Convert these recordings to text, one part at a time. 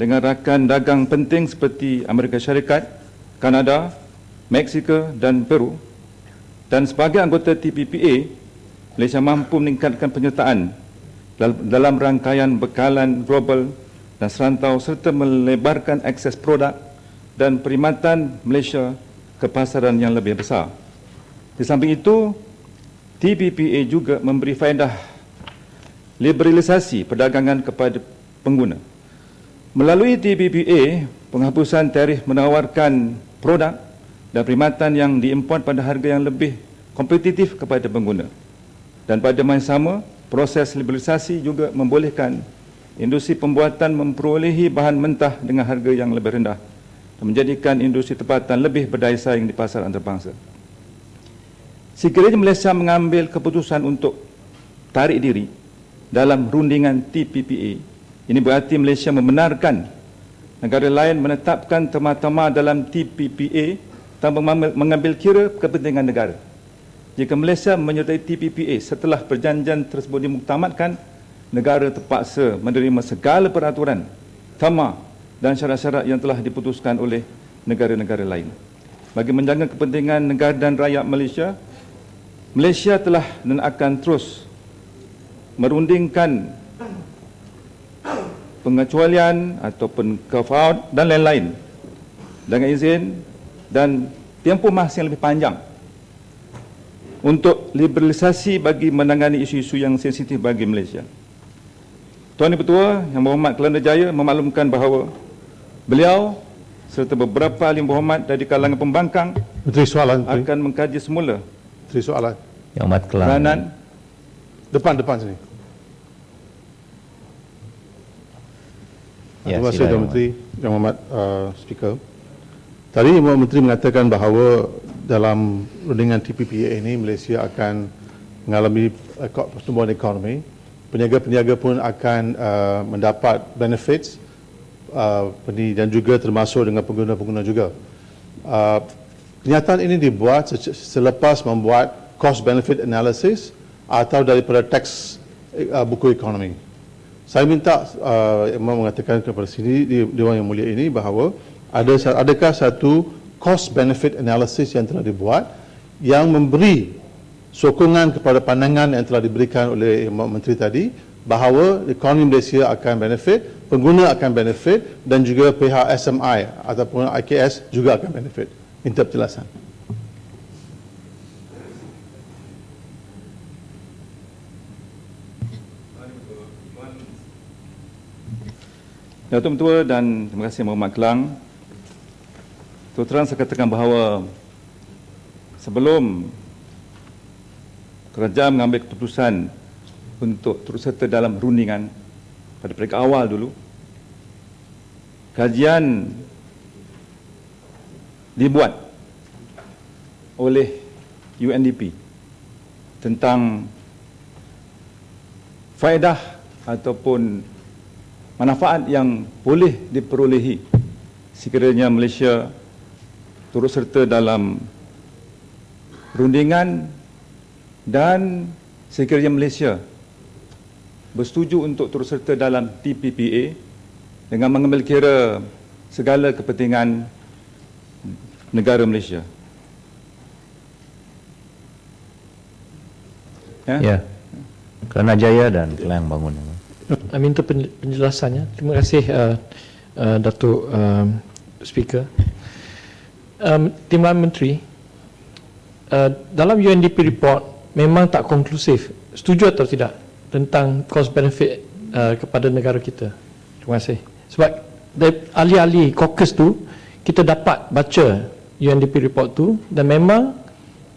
dengan rakan dagang penting seperti Amerika Syarikat, Kanada, Meksiko dan Peru. Dan sebagai anggota TPPA, Malaysia mampu meningkatkan penyertaan dalam rangkaian bekalan global dan serantau serta melebarkan akses produk dan perkhidmatan Malaysia ke pasaran yang lebih besar. Di samping itu, TPPA juga memberi faedah liberalisasi perdagangan kepada pengguna. Melalui TPPA, penghapusan tarif menawarkan produk dan perkhidmatan yang diimport pada harga yang lebih kompetitif kepada pengguna. Dan pada masa sama, proses liberalisasi juga membolehkan industri pembuatan memperolehi bahan mentah dengan harga yang lebih rendah dan menjadikan industri tempatan lebih berdaya saing di pasar antarabangsa. Sekiranya Malaysia mengambil keputusan untuk tarik diri dalam rundingan TPPA, ini berarti Malaysia membenarkan negara lain menetapkan tema-tema dalam TPPA tanpa mengambil kira kepentingan negara. Jika Malaysia menyertai TPPA setelah perjanjian tersebut dimuktamadkan, negara terpaksa menerima segala peraturan, tema dan syarat-syarat yang telah diputuskan oleh negara-negara lain. Bagi menjaga kepentingan negara dan rakyat Malaysia, Malaysia telah dan akan terus merundingkan pengecualian ataupun carve-out dan lain-lain dengan izin dan tempoh masa yang lebih panjang untuk liberalisasi bagi menangani isu-isu yang sensitif bagi Malaysia. Tuan Ibu Ketua Yang Berhormat Kelana Jaya memaklumkan bahawa beliau serta beberapa ahli berhormat dari kalangan pembangkang Menteri Soalan akan mengkaji semula Menteri Soalan Yang Amat Kelang. peranan depan sini. Ya, Terima kasih silakan, Tuan Menteri Yang Hormat Speaker. Tadi Yang Menteri mengatakan bahawa dalam rundingan TPPA ini Malaysia akan mengalami pertumbuhan ekonomi. Peniaga-peniaga pun akan mendapat benefits dan juga termasuk dengan pengguna-pengguna juga. Kenyataan ini dibuat selepas membuat cost benefit analysis atau daripada teks buku ekonomi. Saya minta mengatakan kepada sini di Dewan Yang Mulia ini bahawa adakah satu cost benefit analysis yang telah dibuat yang memberi sokongan kepada pandangan yang telah diberikan oleh Menteri tadi bahawa ekonomi Malaysia akan benefit, pengguna akan benefit dan juga pihak SMI ataupun IKS juga akan benefit. Minta penjelasan. Datuk Mentua dan terima kasih Yang Berhormat Kelang. Terus terang saya katakan bahawa sebelum kerajaan mengambil keputusan untuk turut serta dalam rundingan pada peringkat awal dulu, kajian dibuat oleh UNDP tentang faedah ataupun manfaat yang boleh diperolehi sekiranya Malaysia turut serta dalam rundingan dan sekiranya Malaysia bersetuju untuk turut serta dalam TPPA dengan mengambil kira segala kepentingan negara Malaysia. Ya. Kelana Jaya dan Kelang Bangun. Minta penjelasannya. Terima kasih Datuk Speaker. Timbalan Menteri, dalam UNDP report memang tak konklusif, setuju atau tidak tentang cost benefit kepada negara kita. Terima kasih. Sebab dari ahli-ahli caucus tu kita dapat baca UNDP report tu dan memang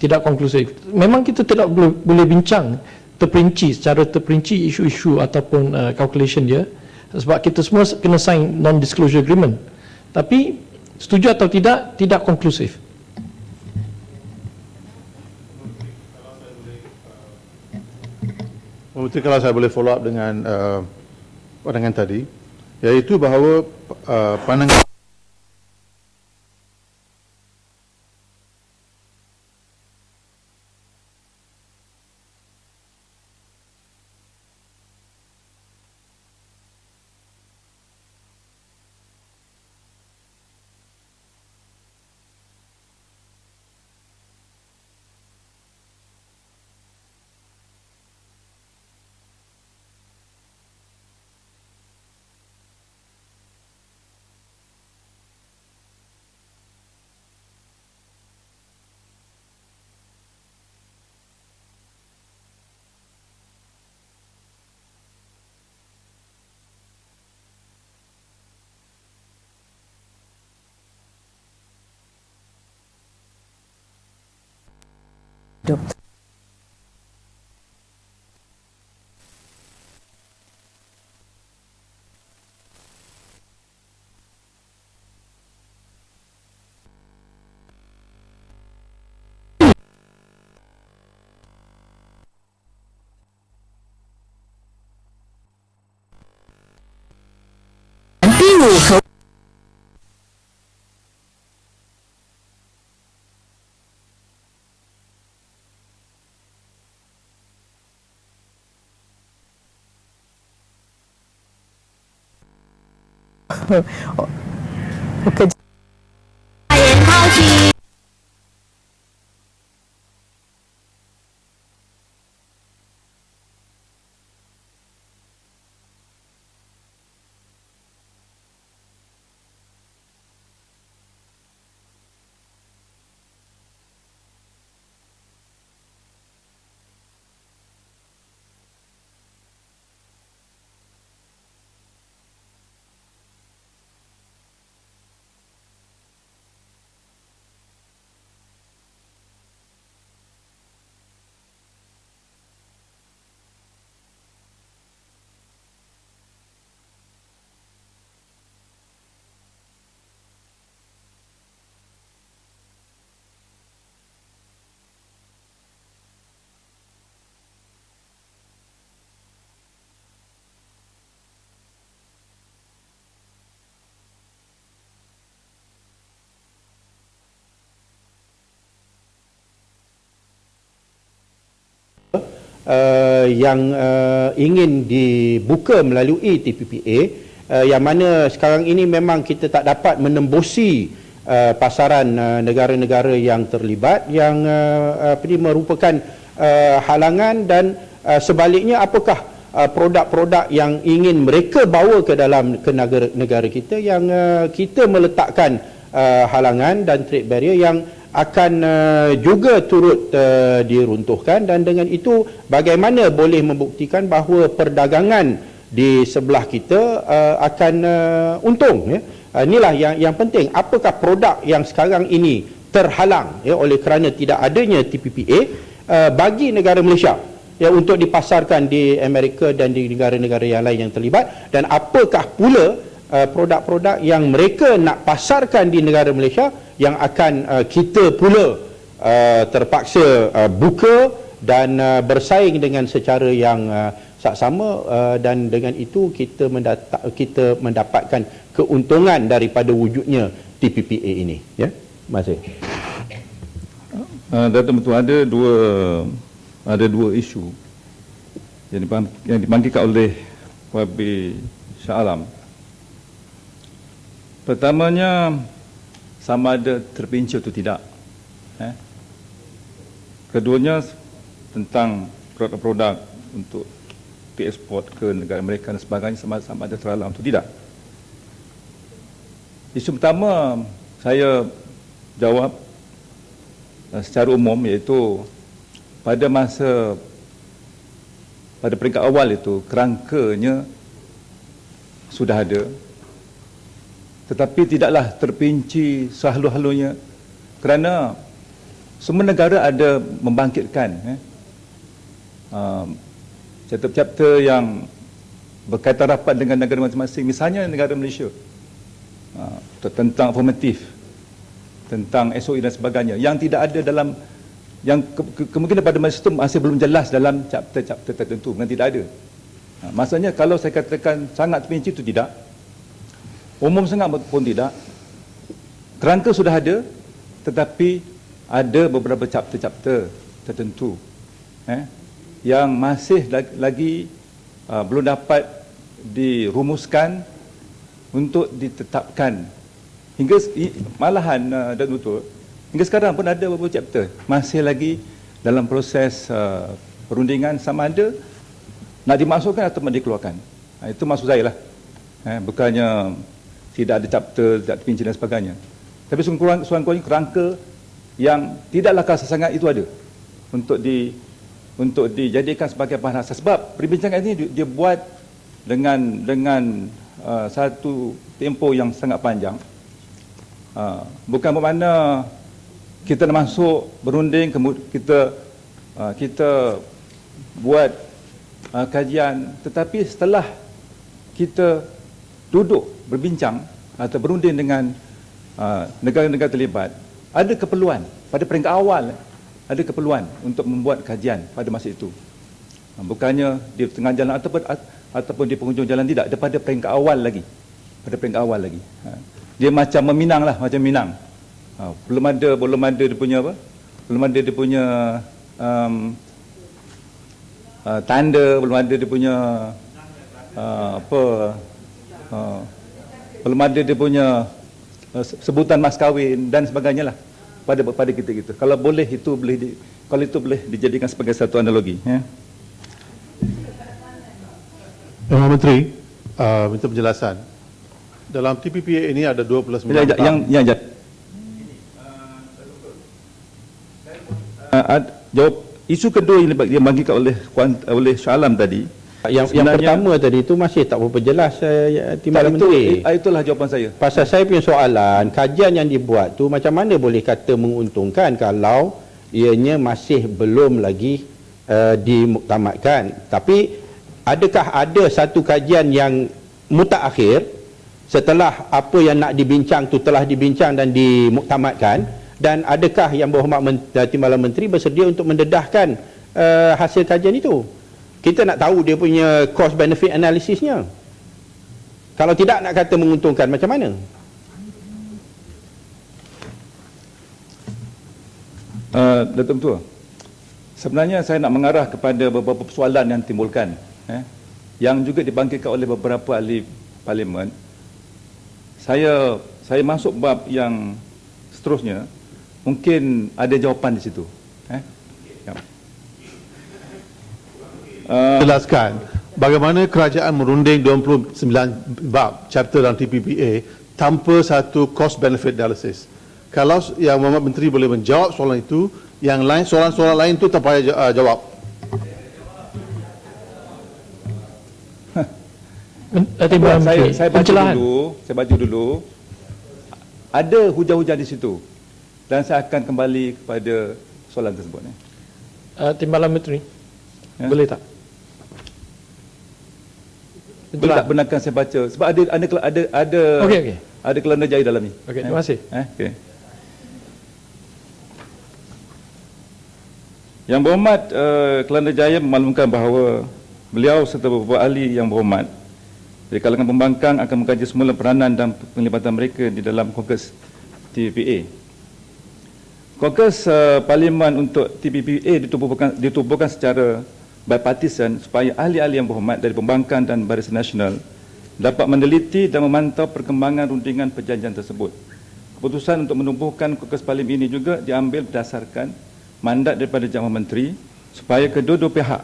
tidak konklusif. Memang kita tidak boleh bincang secara terperinci isu-isu ataupun calculation dia sebab kita semua kena sign non-disclosure agreement. Tapi setuju atau tidak konklusif. Menteri, kalau saya boleh follow up dengan pandangan tadi, iaitu bahawa pandangan Yang ingin dibuka melalui TPPA, yang mana sekarang ini memang kita tak dapat menembusi pasaran negara-negara yang terlibat, yang merupakan halangan, dan sebaliknya apakah produk-produk yang ingin mereka bawa ke dalam negara kita yang kita meletakkan halangan dan trade barrier yang akan juga turut diruntuhkan. Dan dengan itu bagaimana boleh membuktikan bahawa perdagangan di sebelah kita akan untung, ya. Inilah yang penting. Apakah produk yang sekarang ini terhalang, ya, oleh kerana tidak adanya TPPA bagi negara Malaysia, ya, untuk dipasarkan di Amerika dan di negara-negara yang lain yang terlibat, dan apakah pula produk-produk yang mereka nak pasarkan di negara Malaysia yang akan kita pula terpaksa buka dan bersaing dengan secara yang saksama, dan dengan itu kita mendapatkan keuntungan daripada wujudnya TPPA ini, ya. Terima kasih. Datuk Mentua, ada dua isu yang dibangkitkan oleh YB Shah Alam. Pertamanya, sama ada terpinci atau tidak. Keduanya tentang produk-produk untuk dieksport ke negara mereka dan sebagainya, sama ada terhalang atau tidak. Isu pertama saya jawab secara umum, iaitu pada peringkat awal itu kerangkanya sudah ada, tetapi tidaklah terpinci sehalu-halunya, kerana semua negara ada membangkitkan chapter-chapter yang berkaitan rapat dengan negara masing-masing. Misalnya negara Malaysia, tentang formatif, tentang SOE dan sebagainya, yang tidak ada dalam, yang kemungkinan pada masa itu masih belum jelas dalam chapter-chapter tertentu, memang tidak ada. Maksudnya kalau saya katakan sangat terpinci itu tidak, umum sangat pun tidak. Kerangka sudah ada, tetapi ada beberapa chapter-chapter tertentu yang masih lagi belum dapat dirumuskan untuk ditetapkan. Hingga malahan dan betul, hingga sekarang pun ada beberapa chapter masih lagi dalam proses perundingan sama ada nak dimasukkan atau nak dikeluarkan. Itu maksud saya lah. Bukannya tidak ada chapter, tidak terpinci dan sebagainya. Tapi sekurang-kurangnya kerangka yang tidaklah kasar sangat itu ada untuk dijadikan sebagai bahan asas. Sebab perbincangan ini dia buat dengan satu tempoh yang sangat panjang. Bukan bermakna kita nak masuk berunding, kemudian kita kita buat kajian, tetapi setelah kita duduk berbincang atau berunding dengan negara-negara terlibat, ada keperluan pada peringkat awal, ada keperluan untuk membuat kajian pada masa itu. Bukannya di tengah jalan ataupun di penghujung jalan, tidak, daripada peringkat awal lagi. Pada peringkat awal lagi. Dia macam meminang lah, macam minang. Belum ada dia punya apa? Belum ada dia punya tanda, belum ada dia punya belum ada dia punya sebutan mas kahwin dan sebagainya lah pada kita. Kalau boleh itu boleh dijadikan sebagai satu analogi. Yang Menteri, minta penjelasan. Dalam TPPA ini ada 29 jawab isu kedua yang dibagikan oleh Shah Alam tadi. Yang pertama tadi itu masih tak berapa jelas Timbalan Menteri. Itulah jawapan saya. Pasal saya punya soalan, kajian yang dibuat tu macam mana boleh kata menguntungkan kalau ianya masih belum lagi dimuktamadkan. Tapi adakah ada satu kajian yang mutakhir setelah apa yang nak dibincang tu telah dibincang dan dimuktamadkan, dan adakah Yang Berhormat Timbalan Menteri bersedia untuk mendedahkan hasil kajian itu? Kita nak tahu dia punya cost benefit analisisnya. Kalau tidak nak kata menguntungkan, macam mana? Datuk Ketua, sebenarnya saya nak mengarah kepada beberapa persoalan yang timbulkan, yang juga dibangkitkan oleh beberapa ahli parlimen. Saya masuk bab yang seterusnya, mungkin ada jawapan di situ. jelaskan bagaimana kerajaan merunding 29 bab chapter dalam TPPA tanpa satu cost benefit analysis. Kalau Yang Berhormat Menteri boleh menjawab soalan itu, yang lain soalan-soalan lain tu tak payah jawab. Saya baca dulu. Ada hujah-hujah di situ, dan saya akan kembali kepada soalan tersebut. Timbalan Menteri, boleh tak? Boleh tak benarkan saya baca, sebab ada Okey. ada kelana jaya dalam ni. Okey, terima kasih. Okay. Yang Berhormat Kelana Jaya memaklumkan bahawa beliau serta beberapa ahli yang berhormat dari kalangan pembangkang akan mengkaji semula peranan dan penglibatan mereka di dalam Caucus TPPA. Caucus Parlimen untuk TPPA ditubuhkan secara bipartisan supaya ahli-ahli yang berhormat dari pembangkang dan Barisan Nasional dapat meneliti dan memantau perkembangan rundingan perjanjian tersebut. Keputusan untuk menubuhkan Caucus Parlimen ini juga diambil berdasarkan mandat daripada Jabatan Menteri supaya kedua-dua pihak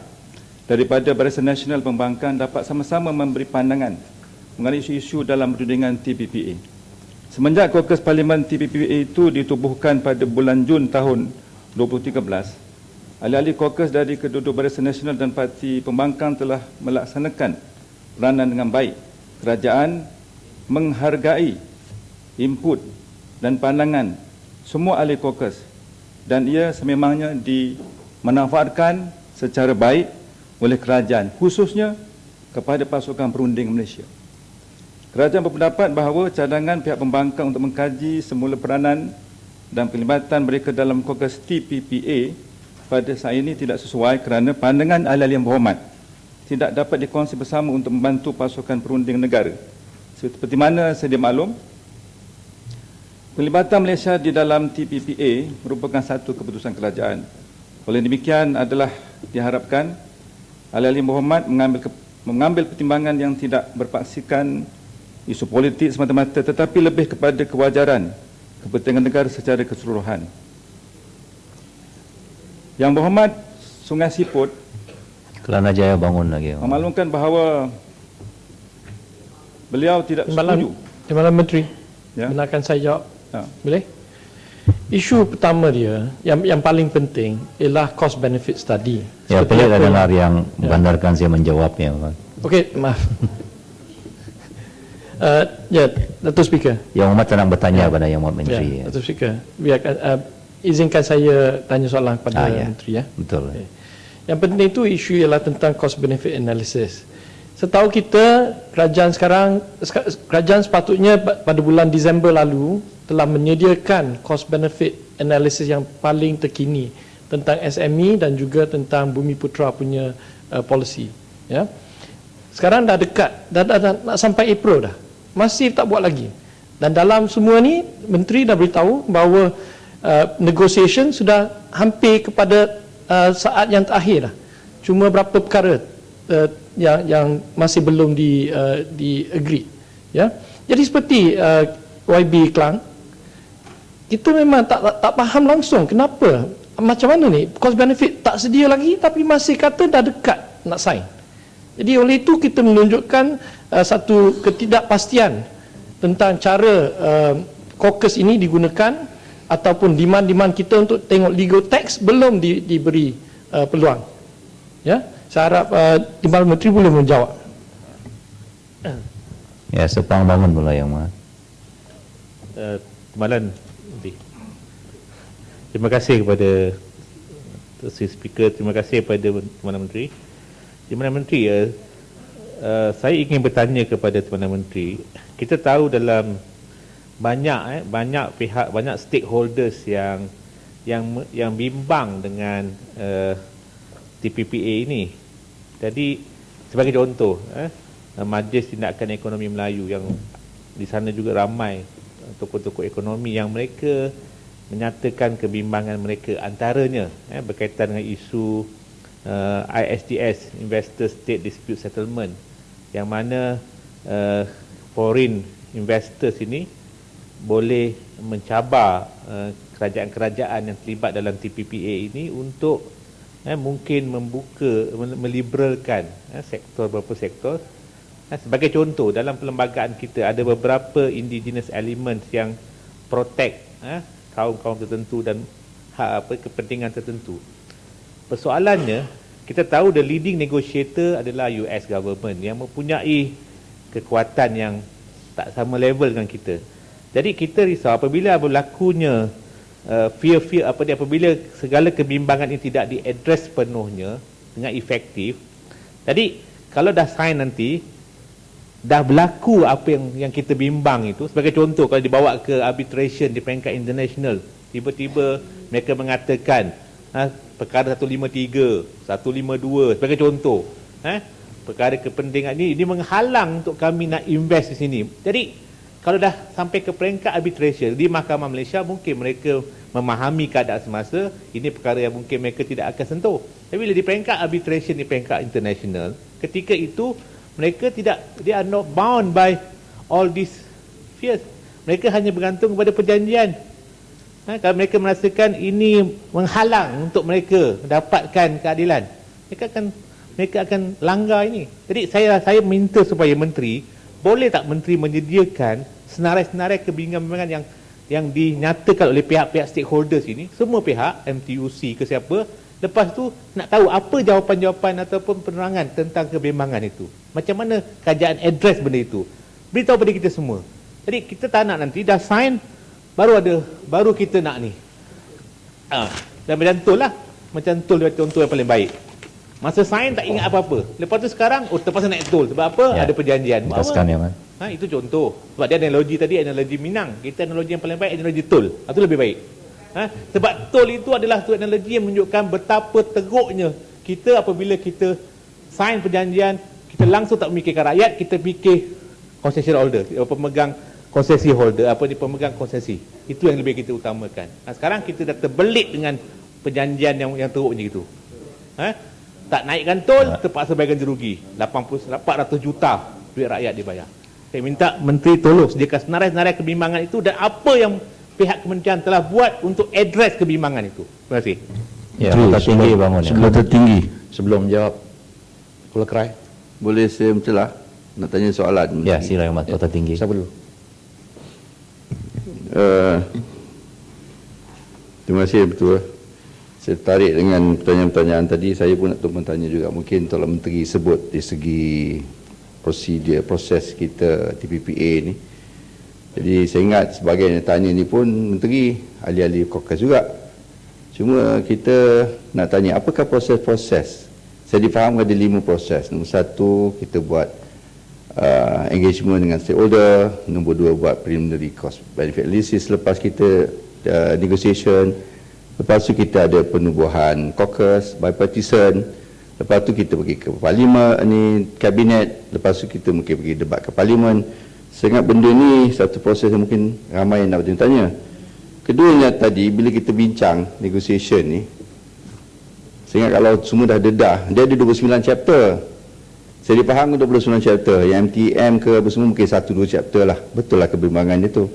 daripada Barisan Nasional Pembangkang dapat sama-sama memberi pandangan mengenai isu-isu dalam rundingan TPPA. Semenjak Caucus Parlimen TPPA itu ditubuhkan pada bulan Jun tahun 2013, ahli-ahli Caucus dari kedua-dua Barisan Nasional dan Parti Pembangkang telah melaksanakan peranan dengan baik. Kerajaan menghargai input dan pandangan semua ahli Caucus, dan ia sememangnya dimanfaatkan secara baik oleh kerajaan, khususnya kepada pasukan perunding Malaysia. Kerajaan berpendapat bahawa cadangan pihak pembangkang untuk mengkaji semula peranan dan pelibatan mereka dalam Caucus TPPA pada saat ini tidak sesuai kerana pandangan ahli-ahli yang berhormat tidak dapat dikongsi bersama untuk membantu pasukan perunding negara. Seperti mana sedia maklum, pelibatan Malaysia di dalam TPPA merupakan satu keputusan kerajaan. Oleh demikian adalah diharapkan ahli-ahli yang berhormat mengambil pertimbangan yang tidak berpaksikan isu politik semata-mata, tetapi lebih kepada kewajaran kepentingan negara secara keseluruhan. Yang Berhormat Sungai Siput Kelana Jaya bangun lagi. memaklumkan bahawa beliau tidak setuju. Timbalan Menteri, Ya. benarkan saya jawab. Ya. Boleh? Isu pertama dia yang paling penting ialah cost benefit study. Ya, Seperti boleh apa dengar yang bandarkan saya menjawabnya. Okey, maaf. Ya, Datuk Speaker. Yang Berhormat tenang bertanya pada Yang Berhormat Menteri. Ya, Datuk Speaker. Biarkan izinkan saya tanya soalan kepada Ya. Menteri ya. Betul. Okay. Yang penting itu isu ialah tentang cost benefit analysis. Setahu kita, kerajaan sepatutnya pada bulan Disember lalu telah menyediakan cost benefit analysis yang paling terkini tentang SME dan juga tentang Bumi Putra punya policy. Ya. Sekarang dah dekat, dah nak sampai April dah. Masih tak buat lagi. Dan dalam semua ni, Menteri dah beritahu bahawa negotiation sudah hampir kepada saat yang terakhir dah. Cuma berapa perkara yang masih belum di agree, ya. Jadi seperti YB Klang, kita memang tak faham langsung kenapa, macam mana ni cost benefit tak sedia lagi tapi masih kata dah dekat nak sign. Jadi oleh itu kita menunjukkan satu ketidakpastian tentang cara caucus ini digunakan ataupun demand kita untuk tengok legal text belum diberi peluang. Ya, saya harap Timbalan Menteri boleh menjawab. Ya, Sepang Bangun pula yang mana. Timbalan Menteri. Terima kasih kepada si speaker, terima kasih kepada Timbalan Menteri. Timbalan Menteri, saya ingin bertanya kepada Timbalan Menteri. Kita tahu dalam banyak pihak, banyak stakeholders yang bimbang dengan TPPA ini. Jadi sebagai contoh, Majlis Tindakan Ekonomi Melayu yang di sana juga ramai tokoh-tokoh ekonomi yang mereka menyatakan kebimbangan mereka, antaranya berkaitan dengan isu ISDS, Investor State Dispute Settlement, yang mana foreign investors ini boleh mencabar kerajaan-kerajaan yang terlibat dalam TPPA ini untuk mungkin meliberalkan sektor beberapa sektor. Sebagai contoh, dalam perlembagaan kita ada beberapa indigenous elements yang protect kaum-kaum tertentu dan kepentingan tertentu. Persoalannya, kita tahu the leading negotiator adalah US government yang mempunyai kekuatan yang tak sama level dengan kita. Jadi kita risau apabila berlakunya apabila segala kebimbangan ini tidak diadres penuhnya dengan efektif. Jadi kalau dah sign nanti, dah berlaku apa yang kita bimbang itu. Sebagai contoh, kalau dibawa ke arbitration di peringkat international, tiba-tiba mereka mengatakan perkara 153, 152 sebagai contoh, perkara kepentingan ini menghalang untuk kami nak invest di sini. Jadi kalau dah sampai ke peringkat arbitration di Mahkamah Malaysia, mungkin mereka memahami keadaan semasa, ini perkara yang mungkin mereka tidak akan sentuh. Tapi bila di peringkat arbitration di peringkat international, ketika itu mereka they are not bound by all these fears. Mereka hanya bergantung kepada perjanjian. Kalau mereka merasakan ini menghalang untuk mereka mendapatkan keadilan, mereka akan langgar ini. Jadi saya minta supaya menteri, boleh tak menteri menyediakan senarai-senarai kebimbangan yang dinyatakan oleh pihak-pihak stakeholders ini, semua pihak, MTUC ke siapa, lepas tu nak tahu apa jawapan-jawapan ataupun penerangan tentang kebimbangan itu. Macam mana kerajaan address benda itu. Beritahu pada kita semua. Jadi kita tak nak nanti dah sign, baru kita nak ni. Dan macam tu lah. Macam tol contoh yang paling baik. Masa sign tak ingat apa-apa. Lepas tu sekarang, terpaksa naik tol. Sebab apa? Ya, ada perjanjian. Jelaskan ya, Man. Itu contoh. Sebab dia analogi tadi, analogi Minang. Kita analogi yang paling baik, analogi tol. Itu lebih baik. Sebab tol itu adalah satu analogi yang menunjukkan betapa teruknya kita apabila kita sign perjanjian, kita langsung tak memikirkan rakyat, kita fikir concession holder, pemegang konsesi holder, pemegang konsesi. Itu yang lebih kita utamakan. Sekarang kita dah terbelit dengan perjanjian yang teruknya gitu. Tak naikkan tol, terpaksa bayar ganti rugi 400 juta duit rakyat dibayar. Saya minta menteri tolong sediakan senarai-senarai kebimbangan itu dan apa yang pihak kementerian telah buat untuk address kebimbangan itu. Terima kasih. Ya, Kota Tinggi Bangun. Sebelum tertinggi, Sebelum jawab, Kepala Kerai. boleh saya mencelah nak tanya soalan. Ya, silakan Mat, Kota Tinggi. Siapa dulu? Terima kasih betul. Saya tarik dengan pertanyaan-pertanyaan tadi. Saya pun nak bertanya juga. Mungkin Tuan Menteri sebut di segi proses kita TPPA ni. Jadi saya ingat sebagai yang tanya ni pun Menteri ahli-ahli caucus juga. Cuma kita nak tanya, apakah proses-proses? Saya difahamkan ada 5 proses. Nombor 1, kita buat engagement dengan stakeholder. Nombor 2, buat preliminary cost benefit analysis. Lepas kita negotiation. Lepas tu kita ada penubuhan caucus, bipartisan. Lepas tu kita pergi ke parlimen, kabinet. Lepas tu kita mungkin pergi debat ke parlimen. Saya ingat benda ni satu proses yang mungkin ramai yang nak bertanya. Keduanya tadi, bila kita bincang negotiation ni, saya ingat kalau semua dah dedah, dia ada 29 chapter. Saya difahamkan 29 chapter. Yang MTM ke apa semua mungkin 1-2 chapter lah. Betul lah kebimbangan dia tu.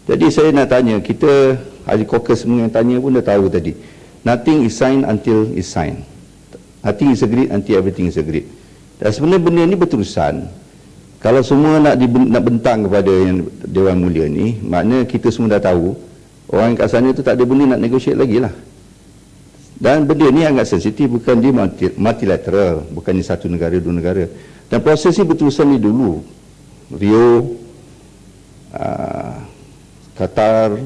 Jadi saya nak tanya, kita ahli caucus semua yang tanya pun dah tahu tadi. Nothing is signed until is signed. Nothing is agreed until everything is agreed. Dan sebenarnya benda ni berterusan. Kalau semua nak bentang kepada yang Dewan Mulia ni, makna kita semua dah tahu orang kat sana tu tak ada benda nak negotiate lagi lah. Dan benda ni agak sensitif, bukan dia multilateral, bukan ni satu negara, dua negara. Dan proses ni berterusan ni dulu. Rio, Qatar,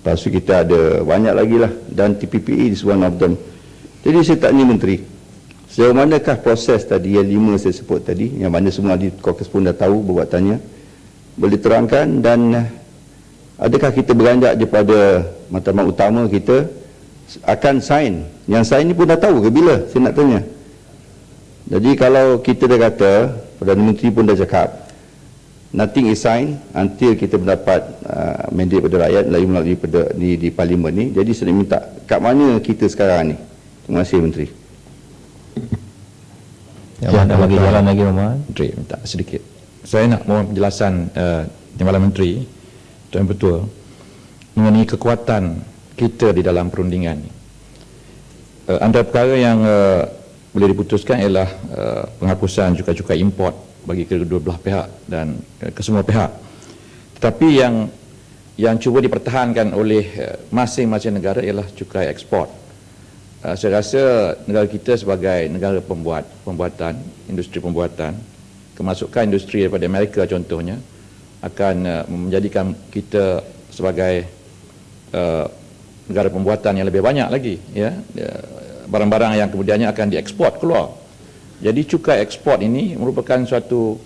lepas tu kita ada banyak lagi lah, dan TPPA is one of them. Jadi saya tanya Menteri, sejauh manakah proses tadi yang 5 saya sebut tadi, yang mana semua di caucus pun dah tahu berbuatannya, boleh terangkan, dan adakah kita beranjak daripada matlamat utama kita akan sign? Yang sign ni pun dah tahu ke bila? Saya nak tanya. Jadi kalau kita dah kata, Perdana Menteri pun dah cakap, nothing is signed until kita mendapat mandate pada rakyat melalui di parlimen ni. Jadi saya minta, kat mana kita sekarang ni? Terima kasih Menteri. Ada lagi jalan lagi Muhammad. Menteri minta sedikit. Saya nak mohon penjelasan Timbalan Menteri Tuan Betul mengenai kekuatan kita di dalam perundingan ini. Antara perkara yang boleh diputuskan ialah penghapusan cukai-cukai import bagi kedua belah pihak dan kesemua pihak. Tetapi yang cuba dipertahankan oleh masing-masing negara ialah cukai ekspor. Saya rasa negara kita sebagai negara pembuatan, industri pembuatan, kemasukan industri daripada Amerika contohnya, akan menjadikan kita sebagai negara pembuatan yang lebih banyak lagi, ya, barang-barang yang kemudiannya akan diekspor keluar. Jadi cukai ekspor ini merupakan suatu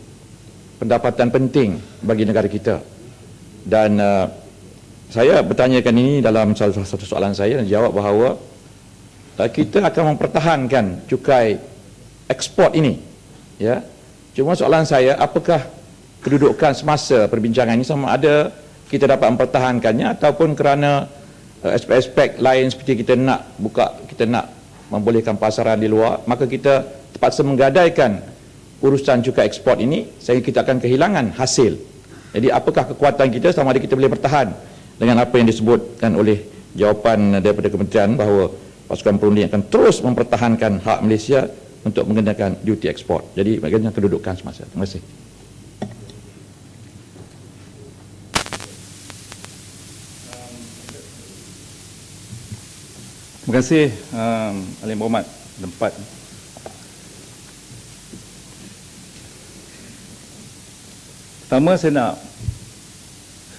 pendapatan penting bagi negara kita. Dan saya bertanyakan ini dalam salah satu soalan saya, dan jawab bahawa kita akan mempertahankan cukai ekspor ini, ya. Cuma soalan saya, apakah kedudukan semasa perbincangan ini, sama ada kita dapat mempertahankannya ataupun kerana aspek-aspek lain seperti kita nak membolehkan pasaran di luar, maka kita terpaksa menggadaikan urusan cukai ekspor ini sehingga kita akan kehilangan hasil. Jadi apakah kekuatan kita, sama ada kita boleh bertahan dengan apa yang disebutkan oleh jawapan daripada kementerian bahawa pasukan perunding akan terus mempertahankan hak Malaysia untuk mengenakan duty ekspor. Jadi bagaimana kedudukan semasa. Terima kasih. Terima kasih Ali Muhammad Lempat. Pertama saya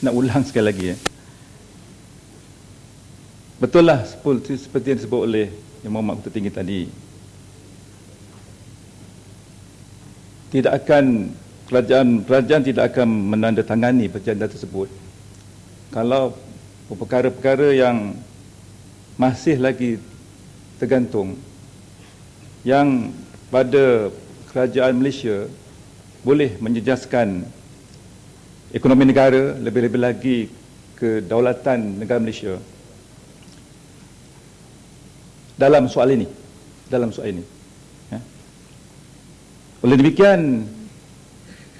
nak ulang sekali lagi. Betul lah seperti yang disebut oleh Yang Muhammad Ketua Tinggi tadi. Kerajaan tidak akan menandatangani perjanjian tersebut kalau perkara-perkara yang masih lagi tergantung, yang pada kerajaan Malaysia boleh menjejaskan ekonomi negara, lebih-lebih lagi kedaulatan negara Malaysia dalam soal ini. Ya. Oleh demikian,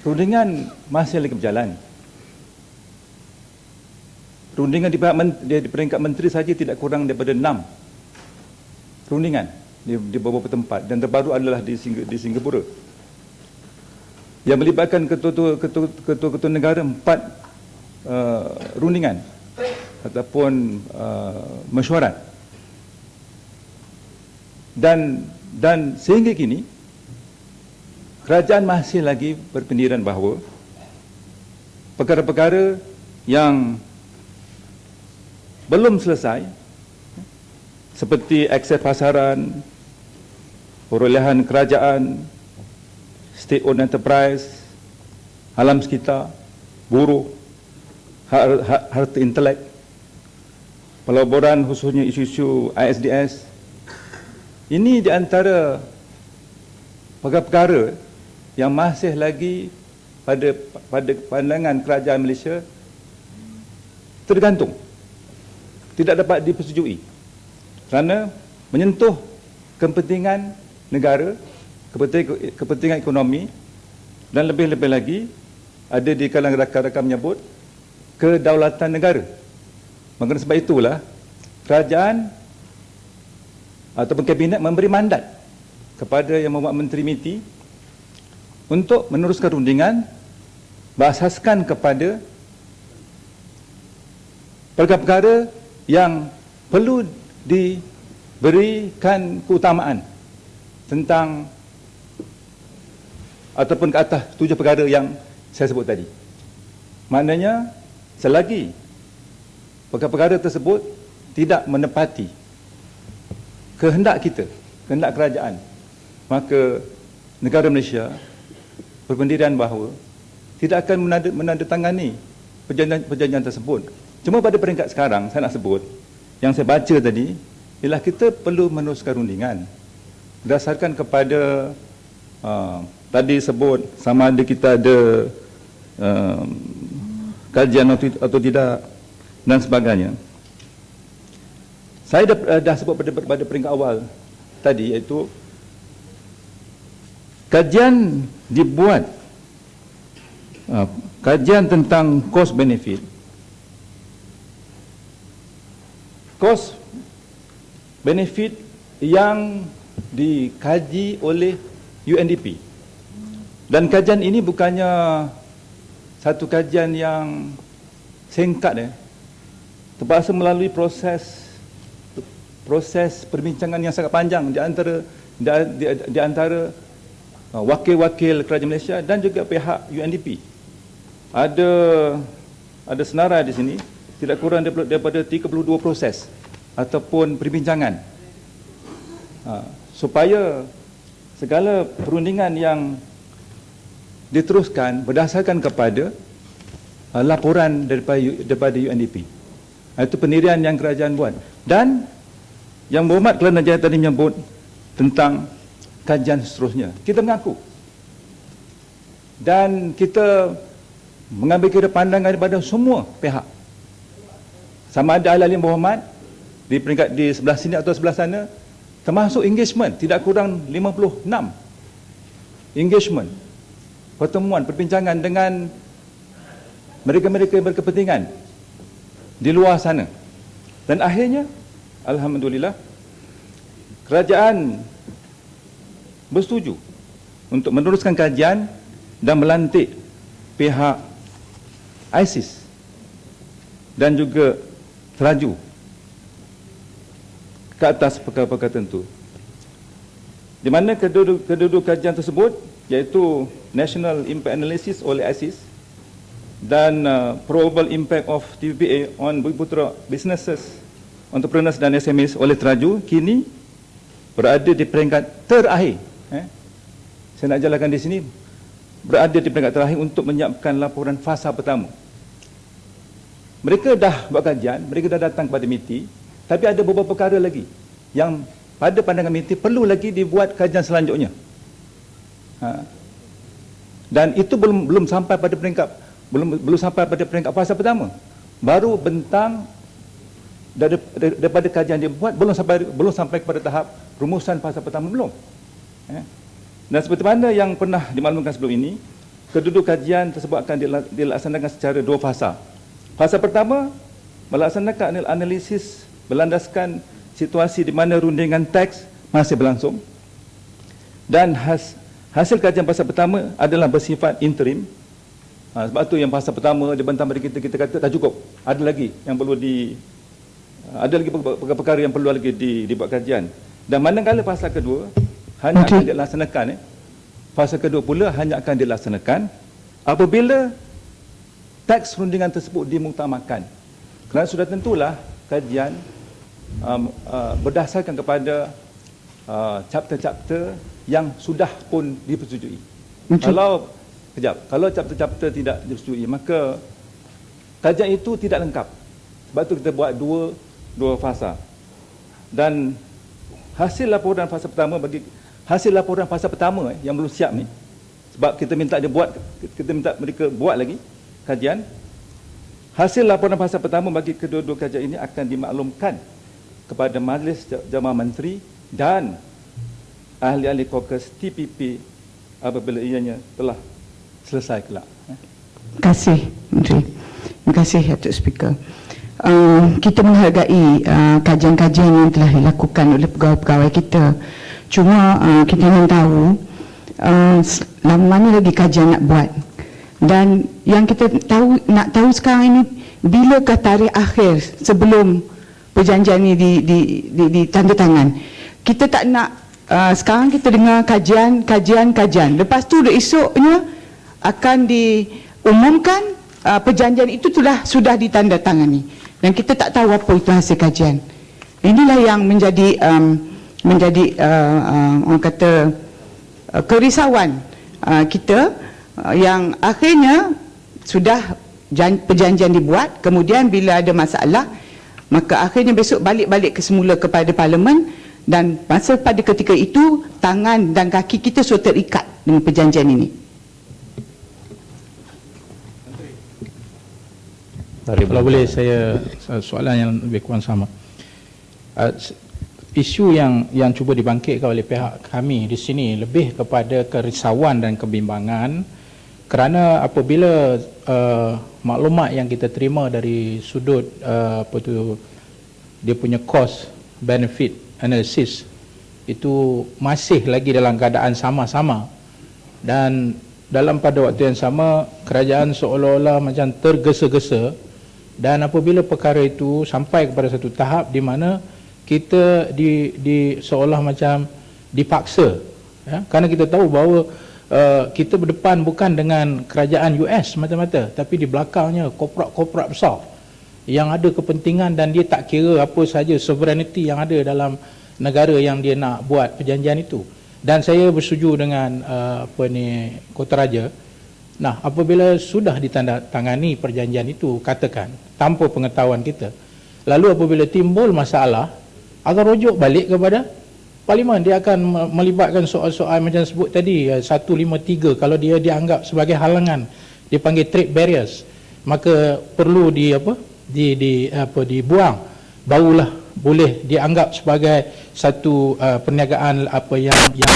perundingan masih lagi berjalan. Perundingan di peringkat menteri saja tidak kurang daripada 6 perundingan di beberapa tempat, dan terbaru adalah di Singapura yang melibatkan ketua-ketua negara 4 rundingan ataupun mesyuarat. Dan sehingga kini kerajaan masih lagi berpendirian bahawa perkara-perkara yang belum selesai seperti akses pasaran, perolehan kerajaan, state-owned enterprise, alam sekitar, buruh, harta intelek, pelaburan khususnya isu-isu ISDS. Ini di antara perkara-perkara yang masih lagi pada pandangan kerajaan Malaysia tergantung, tidak dapat dipersetujui kerana menyentuh kepentingan negara, kepentingan ekonomi, dan lebih-lebih lagi ada di kalangan rakan-rakan menyebut kedaulatan negara. Maka sebab itulah kerajaan ataupun kabinet memberi mandat kepada yang membuat menteri MITI untuk meneruskan rundingan berasaskan kepada perkara-perkara yang perlu diberikan keutamaan tentang ataupun ke atas 7 perkara yang saya sebut tadi. Maknanya selagi perkara-perkara tersebut tidak menepati kehendak kita, kehendak kerajaan, maka negara Malaysia berpendirian bahawa tidak akan menandatangani perjanjian tersebut. Cuma pada peringkat sekarang saya nak sebut, yang saya baca tadi ialah kita perlu meneruskan rundingan berdasarkan kepada tadi sebut sama ada kita ada kajian atau tidak dan sebagainya. Saya dah sebut pada peringkat awal tadi, iaitu kajian dibuat, kajian tentang cost benefit. Cost benefit yang dikaji oleh UNDP. Dan kajian ini bukannya satu kajian yang singkat, terpaksa melalui proses perbincangan yang sangat panjang di antara wakil-wakil kerajaan Malaysia dan juga pihak UNDP. Ada senarai di sini tidak kurang daripada 32 proses ataupun perbincangan supaya segala perundingan yang diteruskan berdasarkan kepada laporan daripada UNDP. Itu pendirian yang kerajaan buat. Dan Yang Berhormat Kelana Najaya tadi menyebut tentang kajian seterusnya. Kita mengaku dan kita mengambil kira pandangan daripada semua pihak. Sama ada ahli-ahli berhormat di peringkat di sebelah sini atau sebelah sana, termasuk engagement, tidak kurang 56 engagement, pertemuan, perbincangan dengan mereka-mereka yang berkepentingan di luar sana. Dan akhirnya alhamdulillah kerajaan bersetuju untuk meneruskan kajian dan melantik pihak ISIS dan juga teraju ke atas perkara-perkara tertentu, di mana kedua kajian tersebut iaitu National Impact Analysis oleh ISIS dan Probable Impact of TPPA on Bumiputera Businesses, Entrepreneurs dan SMEs oleh teraju, kini berada di peringkat terakhir. Saya nak jalankan di sini, berada di peringkat terakhir untuk menyiapkan laporan fasa pertama. Mereka dah buat kajian, mereka dah datang kepada MITI, tapi ada beberapa perkara lagi yang pada pandangan MITI perlu lagi dibuat kajian selanjutnya. Dan itu belum sampai pada peringkat fasa pertama. Baru bentang daripada kajian dibuat, belum sampai kepada tahap rumusan fasa pertama belum. Dan seperti mana yang pernah dimaklumkan sebelum ini, kedua kajian tersebut akan dilaksanakan secara 2 fasa. Fasa pertama melaksanakan analisis berlandaskan situasi di mana rundingan teks masih berlangsung, dan hasil kajian fasa pertama adalah bersifat interim. Sebab tu yang fasa pertama dibentang pada kita kata tak cukup, ada lagi yang perlu ada lagi perkara yang perlu lagi dibuat kajian. Dan manakala fasa kedua hanya akan dilaksanakan, fasa kedua pula hanya akan dilaksanakan apabila teks rundingan tersebut dimuktamarkan. Kerana sudah tentulah kajian berdasarkan kepada chapter-chapter yang sudah pun dipersetujui. Kalau chapter-chapter tidak disetujui, maka kajian itu tidak lengkap. Sebab itu kita buat dua fasa. Dan hasil laporan fasa pertama yang belum siap ni, sebab kita minta mereka buat lagi kajian. Hasil laporan fasa pertama bagi kedua-dua kajian ini akan dimaklumkan kepada Majlis Jamaah Menteri dan ahli-ahli Caucus TPP apabila ianya telah selesai kelak. Terima kasih Menteri. Terima kasih Datuk Speaker. Kita menghargai kajian-kajian yang telah dilakukan oleh pegawai-pegawai kita. Cuma kita ingin tahu lama mana lagi kajian nak buat. Dan yang kita nak tahu sekarang ini, bilakah tarikh akhir sebelum perjanjian ini ditandatangan. Kita tak nak sekarang kita dengar kajian. Lepas tu esoknya akan diumumkan perjanjian itu sudah ditandatangani dan kita tak tahu apa itu hasil kajian. Inilah yang menjadi orang kata kerisauan kita, yang akhirnya sudah perjanjian dibuat, kemudian bila ada masalah maka akhirnya besok balik ke semula kepada Parlimen, dan masa pada ketika itu tangan dan kaki kita sudah terikat dengan perjanjian ini. Kalau boleh saya soalan yang lebih kurang sama. Isu yang cuba dibangkitkan oleh pihak kami di sini lebih kepada kerisauan dan kebimbangan, kerana apabila maklumat yang kita terima dari sudut dia punya cost benefit analysis itu masih lagi dalam keadaan sama-sama, dan dalam pada waktu yang sama kerajaan seolah-olah macam tergesa-gesa, dan apabila perkara itu sampai kepada satu tahap di mana kita seolah macam dipaksa, ya? Kerana kita tahu bahawa kita berdepan bukan dengan kerajaan US semata-mata, tapi di belakangnya korporat besar yang ada kepentingan, dan dia tak kira apa saja sovereignty yang ada dalam negara yang dia nak buat perjanjian itu. Dan saya bersetuju dengan Kota Raja. Nah, apabila sudah ditandatangani perjanjian itu, katakan tanpa pengetahuan kita, lalu apabila timbul masalah akan rujuk balik kepada Parlimen. Dia akan melibatkan soal-soal macam sebut tadi 153, kalau dia dianggap sebagai halangan, dia panggil trade barriers, maka perlu dibuang, barulah boleh dianggap sebagai satu perniagaan yang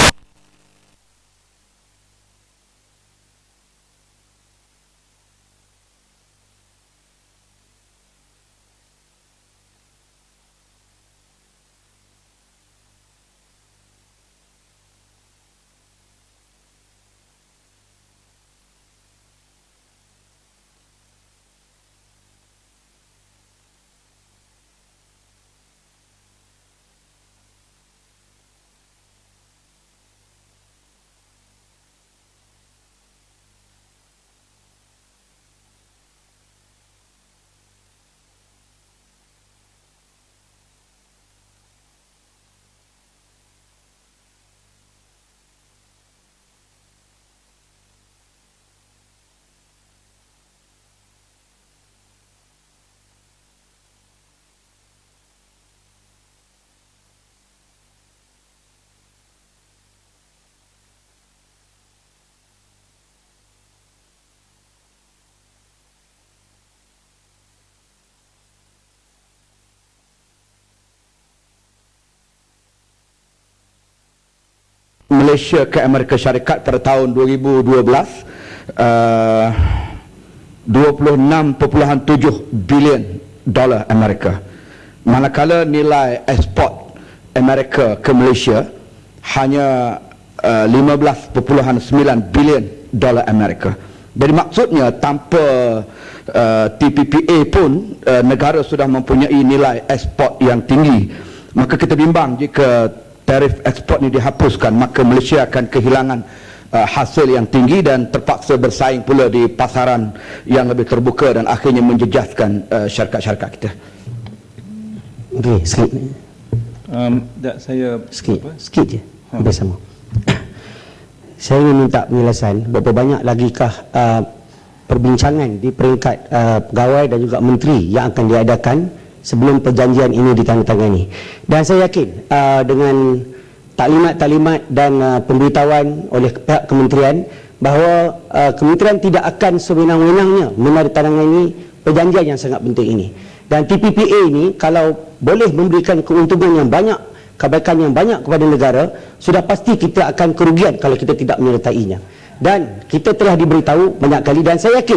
Malaysia ke Amerika Syarikat pada tahun 2012 $26.7 bilion Amerika, manakala nilai ekspor Amerika ke Malaysia hanya $15.9 bilion Amerika. Jadi maksudnya tanpa TPPA pun negara sudah mempunyai nilai ekspor yang tinggi. Maka kita bimbang jika tarif ekspor ini dihapuskan, maka Malaysia akan kehilangan hasil yang tinggi dan terpaksa bersaing pula di pasaran yang lebih terbuka dan akhirnya menjejaskan syarikat-syarikat kita. Okey, sikit. Saya Sikit je. Hampir sama. Saya ingin minta penjelasan berapa banyak lagikah perbincangan di peringkat pegawai dan juga menteri yang akan diadakan sebelum perjanjian ini ditandatangani. Dan saya yakin dengan taklimat-taklimat dan pemberitahuan oleh pihak kementerian bahawa kementerian tidak akan sewenang-wenangnya menandatangani perjanjian yang sangat penting ini. Dan TPPA ini kalau boleh memberikan keuntungan yang banyak, kebaikan yang banyak kepada negara, sudah pasti kita akan kerugian kalau kita tidak menyertainya. Dan kita telah diberitahu banyak kali dan saya yakin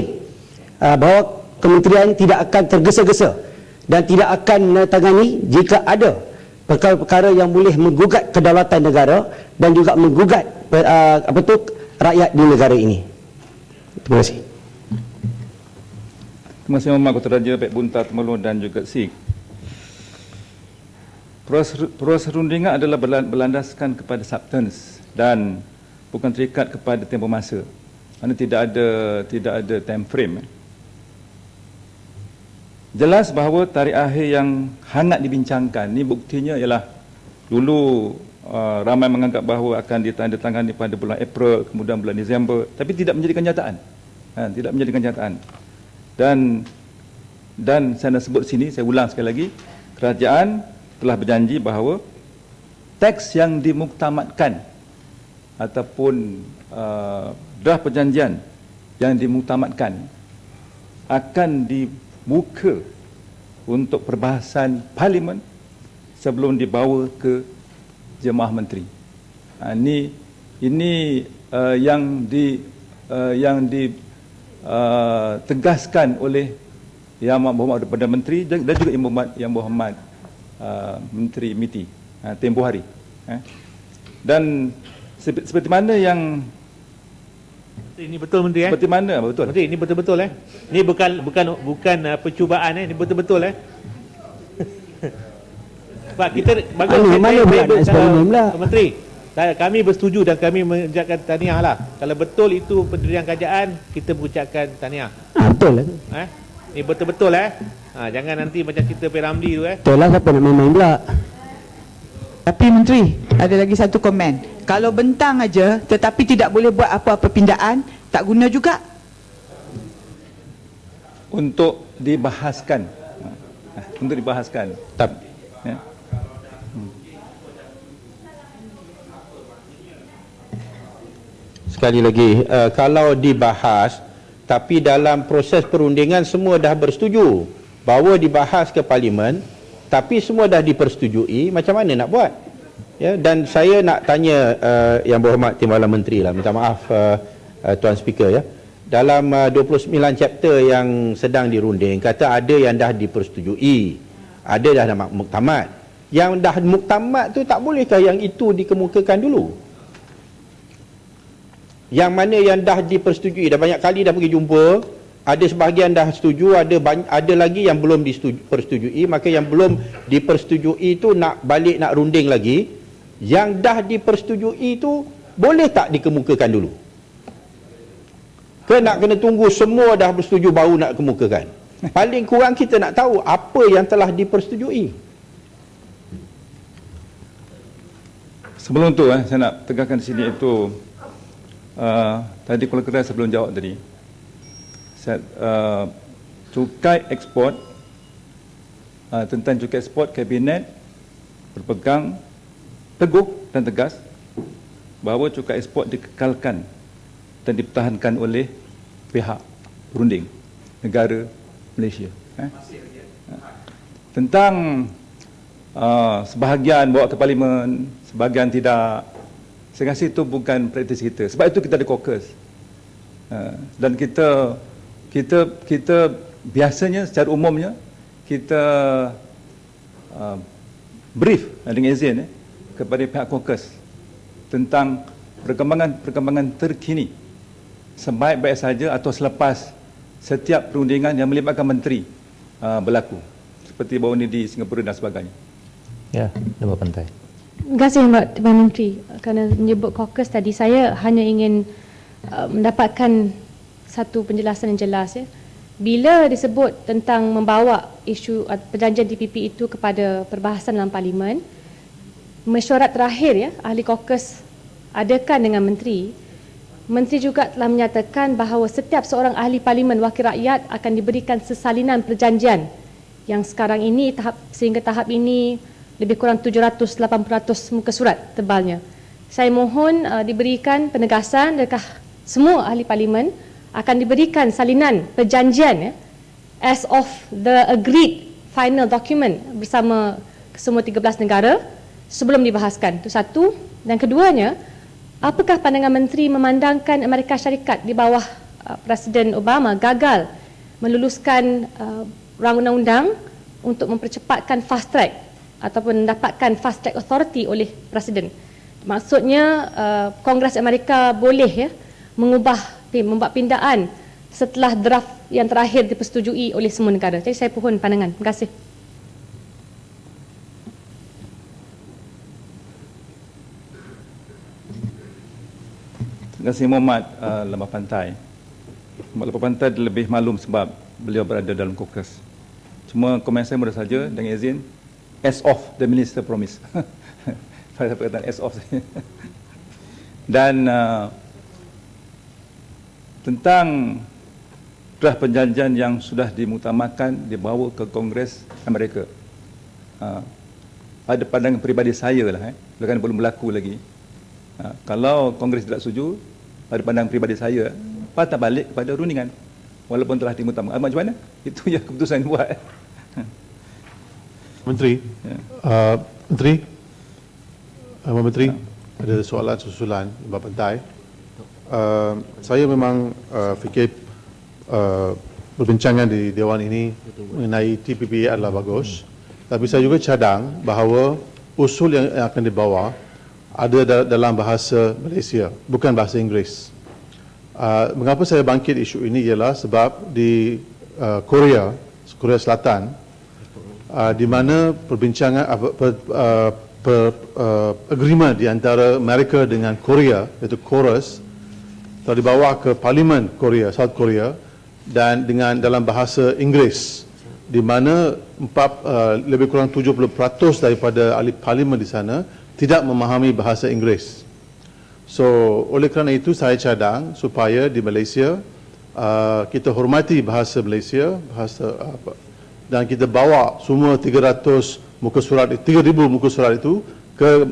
bahawa kementerian tidak akan tergesa-gesa dan tidak akan menandatangani jika ada perkara-perkara yang boleh menggugat kedaulatan negara dan juga menggugat rakyat di negara ini. Terima kasih. Terima kasih Mohd Ketua Raja, Pek Buntar, Temelung dan juga SIG. Proses rundingan adalah berlandaskan kepada substance dan bukan terikat kepada tempoh masa. Mana tidak ada time frame. Jelas bahawa tarikh akhir yang hangat dibincangkan ni buktinya ialah dulu ramai menganggap bahawa akan ditandatangani pada bulan April, kemudian bulan Disember, tapi tidak menjadi kenyataan. Tidak menjadi kenyataan. Dan saya nak sebut sini, saya ulang sekali lagi, kerajaan telah berjanji bahawa teks yang dimuktamadkan ataupun draft perjanjian yang dimuktamadkan akan dibuka untuk perbahasan parlimen sebelum dibawa ke Jemaah Menteri. Ini yang ditegaskan oleh Yang Berhormat Perdana Menteri dan juga Yang Berhormat Menteri MITI tempoh hari. Dan seperti mana yang ini betul Menteri seperti mana betul Menteri, ini betul-betul ini bukan percubaan ini betul-betul sebab kita Menteri, kami bersetuju dan kami mengucapkan tahniah lah. Kalau betul itu pendirian kerajaan, kita mengucapkan tahniah. Betul lah. Ini betul-betul jangan nanti macam cerita P. Ramli tu Betul lah, siapa nak main-main pula. Tapi Menteri, ada lagi satu komen. Kalau bentang aja tetapi tidak boleh buat apa-apa pindaan, tak guna juga. Untuk dibahaskan. Untuk dibahaskan. Sekali lagi, kalau dibahas tapi dalam proses perundingan semua dah bersetuju bahawa dibahas ke parlimen tapi semua dah dipersetujui, macam mana nak buat? Ya, dan saya nak tanya Yang Berhormat Timbalan Menteri lah, minta maaf Tuan Speaker ya. Dalam 29 chapter yang sedang dirunding, kata ada yang dah dipersetujui, ada dah muktamad. Yang dah muktamad tu tak bolehkah yang itu dikemukakan dulu? Yang mana yang dah dipersetujui, dah banyak kali dah pergi jumpa, ada sebahagian dah setuju, ada lagi yang belum dipersetujui, maka yang belum dipersetujui itu nak balik nak runding lagi. Yang dah dipersetujui itu boleh tak dikemukakan dulu? Ke nak kena tunggu semua dah bersetuju baru nak kemukakan? Paling kurang kita nak tahu apa yang telah dipersetujui. Sebelum tu saya nak tegakkan di sini itu tadi Kepala Ketua sebelum jawab tadi, cukai ekspor, tentang cukai ekspor, Kabinet berpegang teguh dan tegas bahawa cukai ekspor dikekalkan dan dipertahankan oleh pihak berunding negara Malaysia. Tentang sebahagian bawa ke parlimen, sebahagian tidak, saya rasa itu bukan praktis kita. Sebab itu kita ada caucus. Dan kita biasanya secara umumnya kita brief dengan izin kepada pihak caucus tentang perkembangan terkini sebaik-baik saja atau selepas setiap perundingan yang melibatkan menteri berlaku. Seperti baru ini di Singapura dan sebagainya. Ya, Dewan Pantai. Terima kasih Mbak Tuan Menteri kerana menyebut caucus tadi. Saya hanya ingin mendapatkan satu penjelasan yang jelas ya. bila disebut tentang membawa isu perjanjian TPP itu kepada perbahasan dalam Parlimen, mesyuarat terakhir ya ahli Caucus adakan dengan Menteri juga telah menyatakan bahawa setiap seorang ahli Parlimen wakil rakyat akan diberikan sesalinan perjanjian yang sekarang ini sehingga tahap ini lebih kurang 780 muka surat tebalnya. Saya mohon diberikan penegasan adakah semua ahli Parlimen akan diberikan salinan perjanjian as of the agreed final document bersama semua 13 negara sebelum dibahaskan. Itu satu. Dan keduanya, apakah pandangan Menteri memandangkan Amerika Syarikat di bawah Presiden Obama gagal meluluskan rang undang-undang untuk mempercepatkan fast track ataupun mendapatkan fast track authority oleh Presiden. Maksudnya Kongres Amerika boleh membuat pindaan setelah draft yang terakhir dipersetujui oleh semua negara. Jadi saya pohon pandangan. Terima kasih. Terima kasih Muhammad Lembah Pantai. Muhammad Lembah Pantai lebih maklum sebab beliau berada dalam Caucus. Cuma komen saya mudah saja dengan izin, as of the minister promise. Saya perkataan as of. Dan tentang draft perjanjian yang sudah dimutamakan dibawa ke Kongres Amerika. Pada pandangan peribadi saya lah, kerana belum berlaku lagi. Kalau Kongres tidak setuju, pada pandangan peribadi saya, patah balik kepada rundingan walaupun telah dimutamakan. Macam mana? Itu yang keputusan buat. Menteri, Menteri, ada soalan susulan Lembah Pantai. Saya memang fikir perbincangan di Dewan ini mengenai TPP adalah bagus, tapi saya juga cadang bahawa usul yang akan dibawa ada dalam bahasa Malaysia, bukan bahasa Inggeris. Mengapa saya bangkit isu ini ialah sebab di Korea Selatan, di mana perbincangan agreement di antara Amerika dengan Korea, iaitu KORUS, telah dibawa ke Parlimen Korea, South Korea, dan dengan dalam bahasa Inggeris, di mana lebih kurang 70% daripada ahli Parlimen di sana tidak memahami bahasa Inggeris. So, oleh kerana itu saya cadang supaya di Malaysia kita hormati bahasa Malaysia, dan kita bawa semua 300 muka surat, 3,000 muka surat itu ke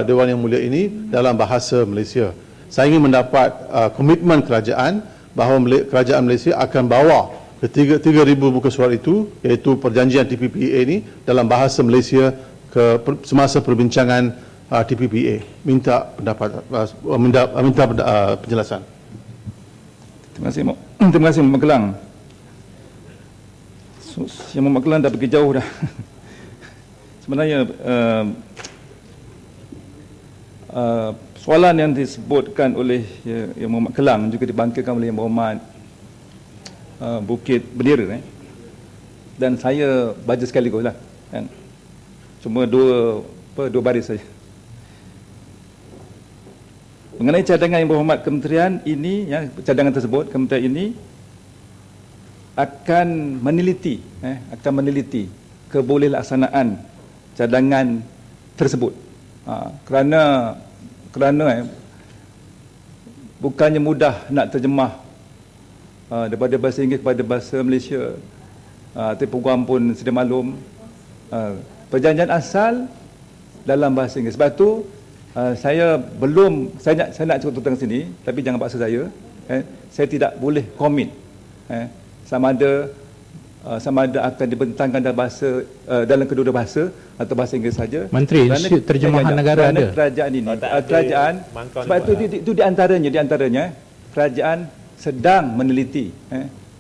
Dewan Yang Mulia ini dalam bahasa Malaysia. Saya ingin mendapat komitmen kerajaan bahawa kerajaan Malaysia akan bawa ke 3,000 muka surat itu, iaitu perjanjian TPPA ini dalam bahasa Malaysia ke semasa perbincangan TPPA. Minta pendapat, minta penjelasan. Terima kasih Muhammad Kelang. Yang Muhammad Kelang dah pergi jauh dah. Sebenarnya soalan yang disebutkan oleh Yang Muhammad Kelang juga dibangkitkan oleh Yang Muhammad Bukit Bendera, dan saya baca sekaligus lah, kan? Cuma dua baris saja. Mengenai cadangan Yang Berhormat Kementerian ini, cadangan tersebut, Kementerian ini akan meneliti kebolehkelaksanaan cadangan tersebut. Kerana bukannya mudah nak terjemah daripada bahasa Inggeris kepada bahasa Malaysia. Tapi program pun sedia maklum, perjanjian asal dalam bahasa Inggeris. Sebab tu saya nak cukup tentang sini, tapi jangan paksa saya. Saya tidak boleh komit sama ada akan dibentangkan dalam kedua bahasa atau bahasa Inggeris saja. Menteri, terjemahan negara ada. Kerajaan ini, sebab itu di antaranya kerajaan sedang meneliti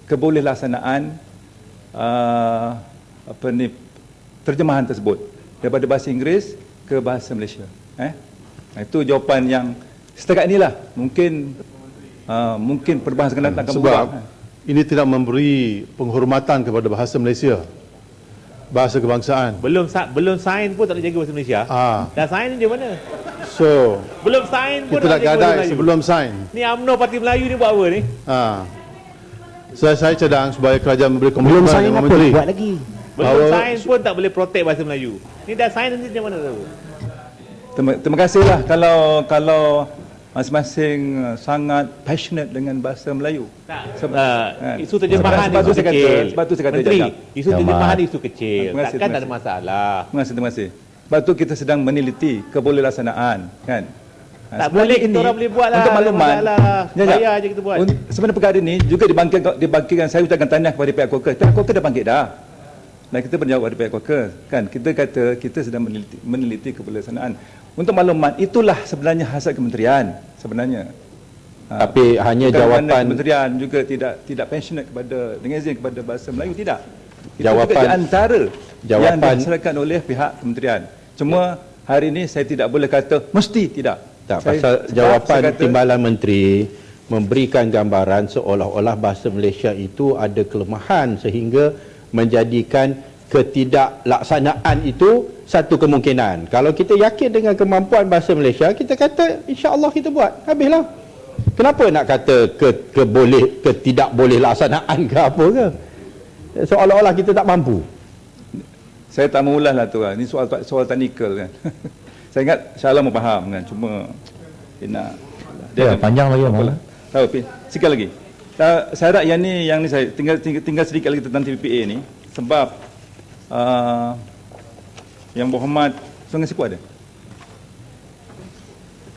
kebolehkelaksanaan terjemahan tersebut daripada bahasa Inggeris ke bahasa Malaysia. Itu jawapan yang setakat inilah. Mungkin perbahasan akan Sebab berubah. ini tidak memberi penghormatan kepada bahasa Malaysia, bahasa kebangsaan. Belum sign pun tak nak jaga bahasa Malaysia. Dah sign ni dia mana? So, belum sign pun kita nak gadai sebelum sign. Ni UMNO Parti Melayu ni buat apa ni? Saya cadang supaya kerajaan memberi Belum komitmen sign dengan apa menteri. buat lagi. Belum sign pun tak boleh protect bahasa Melayu. Ni dah sign nanti macam mana tahu? Terima kasihlah kalau masing-masing sangat passionate dengan bahasa Melayu. Isu terjemahan isu kecil. Sebab tu saya kata Menteri, cakap. isu terjemahan isu kecil. Terima kasih, Takkan terima tak ada kasih. masalah. Terima kasih. Sebab tu kita sedang meneliti kebolehlassanaan, kan? Tak boleh, kita orang boleh buat lah. Untuk makluman, Bayar je kita buat. sebenarnya perkara ini juga dibangkitkan, saya ucapkan tahniah kepada pihak Quaker. Pihak Quaker dah bangkit dah. Dan kita berjawab kepada pihak Quaker, kan? Kita kata kita sedang meneliti kebolehlassanaan. Untuk makluman, itulah sebenarnya hasrat kementerian sebenarnya. Tapi hanya bukan jawapan- kerana kementerian juga tidak passionate kepada dengan izin kepada bahasa Melayu, tidak. Itu Jawapan- juga di antara yang jawapan- dihasilkan oleh pihak kementerian. Cuma hari ini saya tidak boleh kata mesti tidak. Tak, Saya- pasal sebab jawapan saya kata- Timbalan Menteri memberikan gambaran seolah-olah bahasa Malaysia itu ada kelemahan sehingga menjadikan ketidaklaksanaan itu satu kemungkinan. Kalau kita yakin dengan kemampuan bahasa Malaysia, kita kata insya-Allah kita buat. Habislah. Kenapa nak kata tidak boleh laksanaan ke apa ke? Seolah-olah kita tak mampu. Saya tak mengulas lah tu kan. Ini soal teknikal kan. Saya ingat Syahla mau faham kan. Cuma dia nak Ya, panjang lagi Maulana. Tahu sikit lagi. Saya harap yang ni saya tinggal sedikit lagi tentang TPPA ni sebab yang berhormat Sungai Siput ada.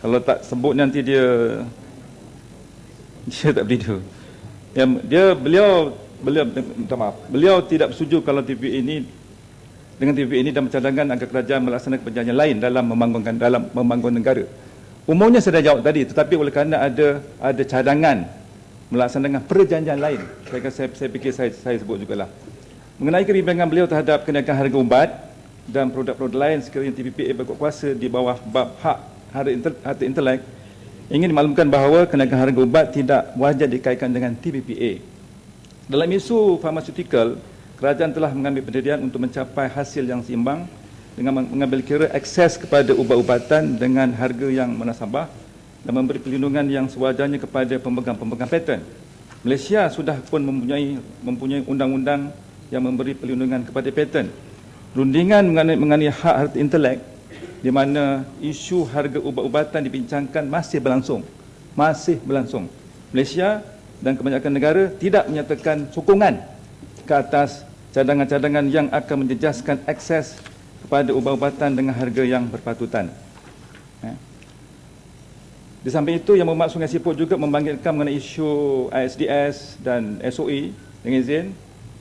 Kalau tak sebut nanti dia tak berdiri. Beliau tidak bersetuju kalau TPPA ini dan bercadangan agar kerajaan melaksanakan perjanjian lain dalam membangun negara. Umumnya saya dah jawab tadi, tetapi oleh kerana ada cadangan melaksanakan perjanjian lain, saya fikir saya sebut jugalah. Mengenai kebimbangan beliau terhadap kenaikan harga ubat dan produk-produk lain sekiranya TPPA berkuasa di bawah bab hak harta intelek, ingin dimaklumkan bahawa kenaikan harga ubat tidak wajar dikaitkan dengan TPPA. Dalam isu farmaceutical, kerajaan telah mengambil pendirian untuk mencapai hasil yang seimbang dengan mengambil kira akses kepada ubat-ubatan dengan harga yang munasabah dan memberi perlindungan yang sewajarnya kepada pemegang-pemegang paten. Malaysia sudah pun mempunyai undang-undang yang memberi perlindungan kepada paten. Rundingan mengenai hak harta intelek di mana isu harga ubat-ubatan dibincangkan masih berlangsung. Malaysia dan kebanyakan negara tidak menyatakan sokongan ke atas cadangan-cadangan yang akan menjejaskan akses kepada ubat-ubatan dengan harga yang berpatutan. Di samping itu, Yang Berhormat Sungai Siput juga membangkitkan mengenai isu ISDS dan SOE dengan izin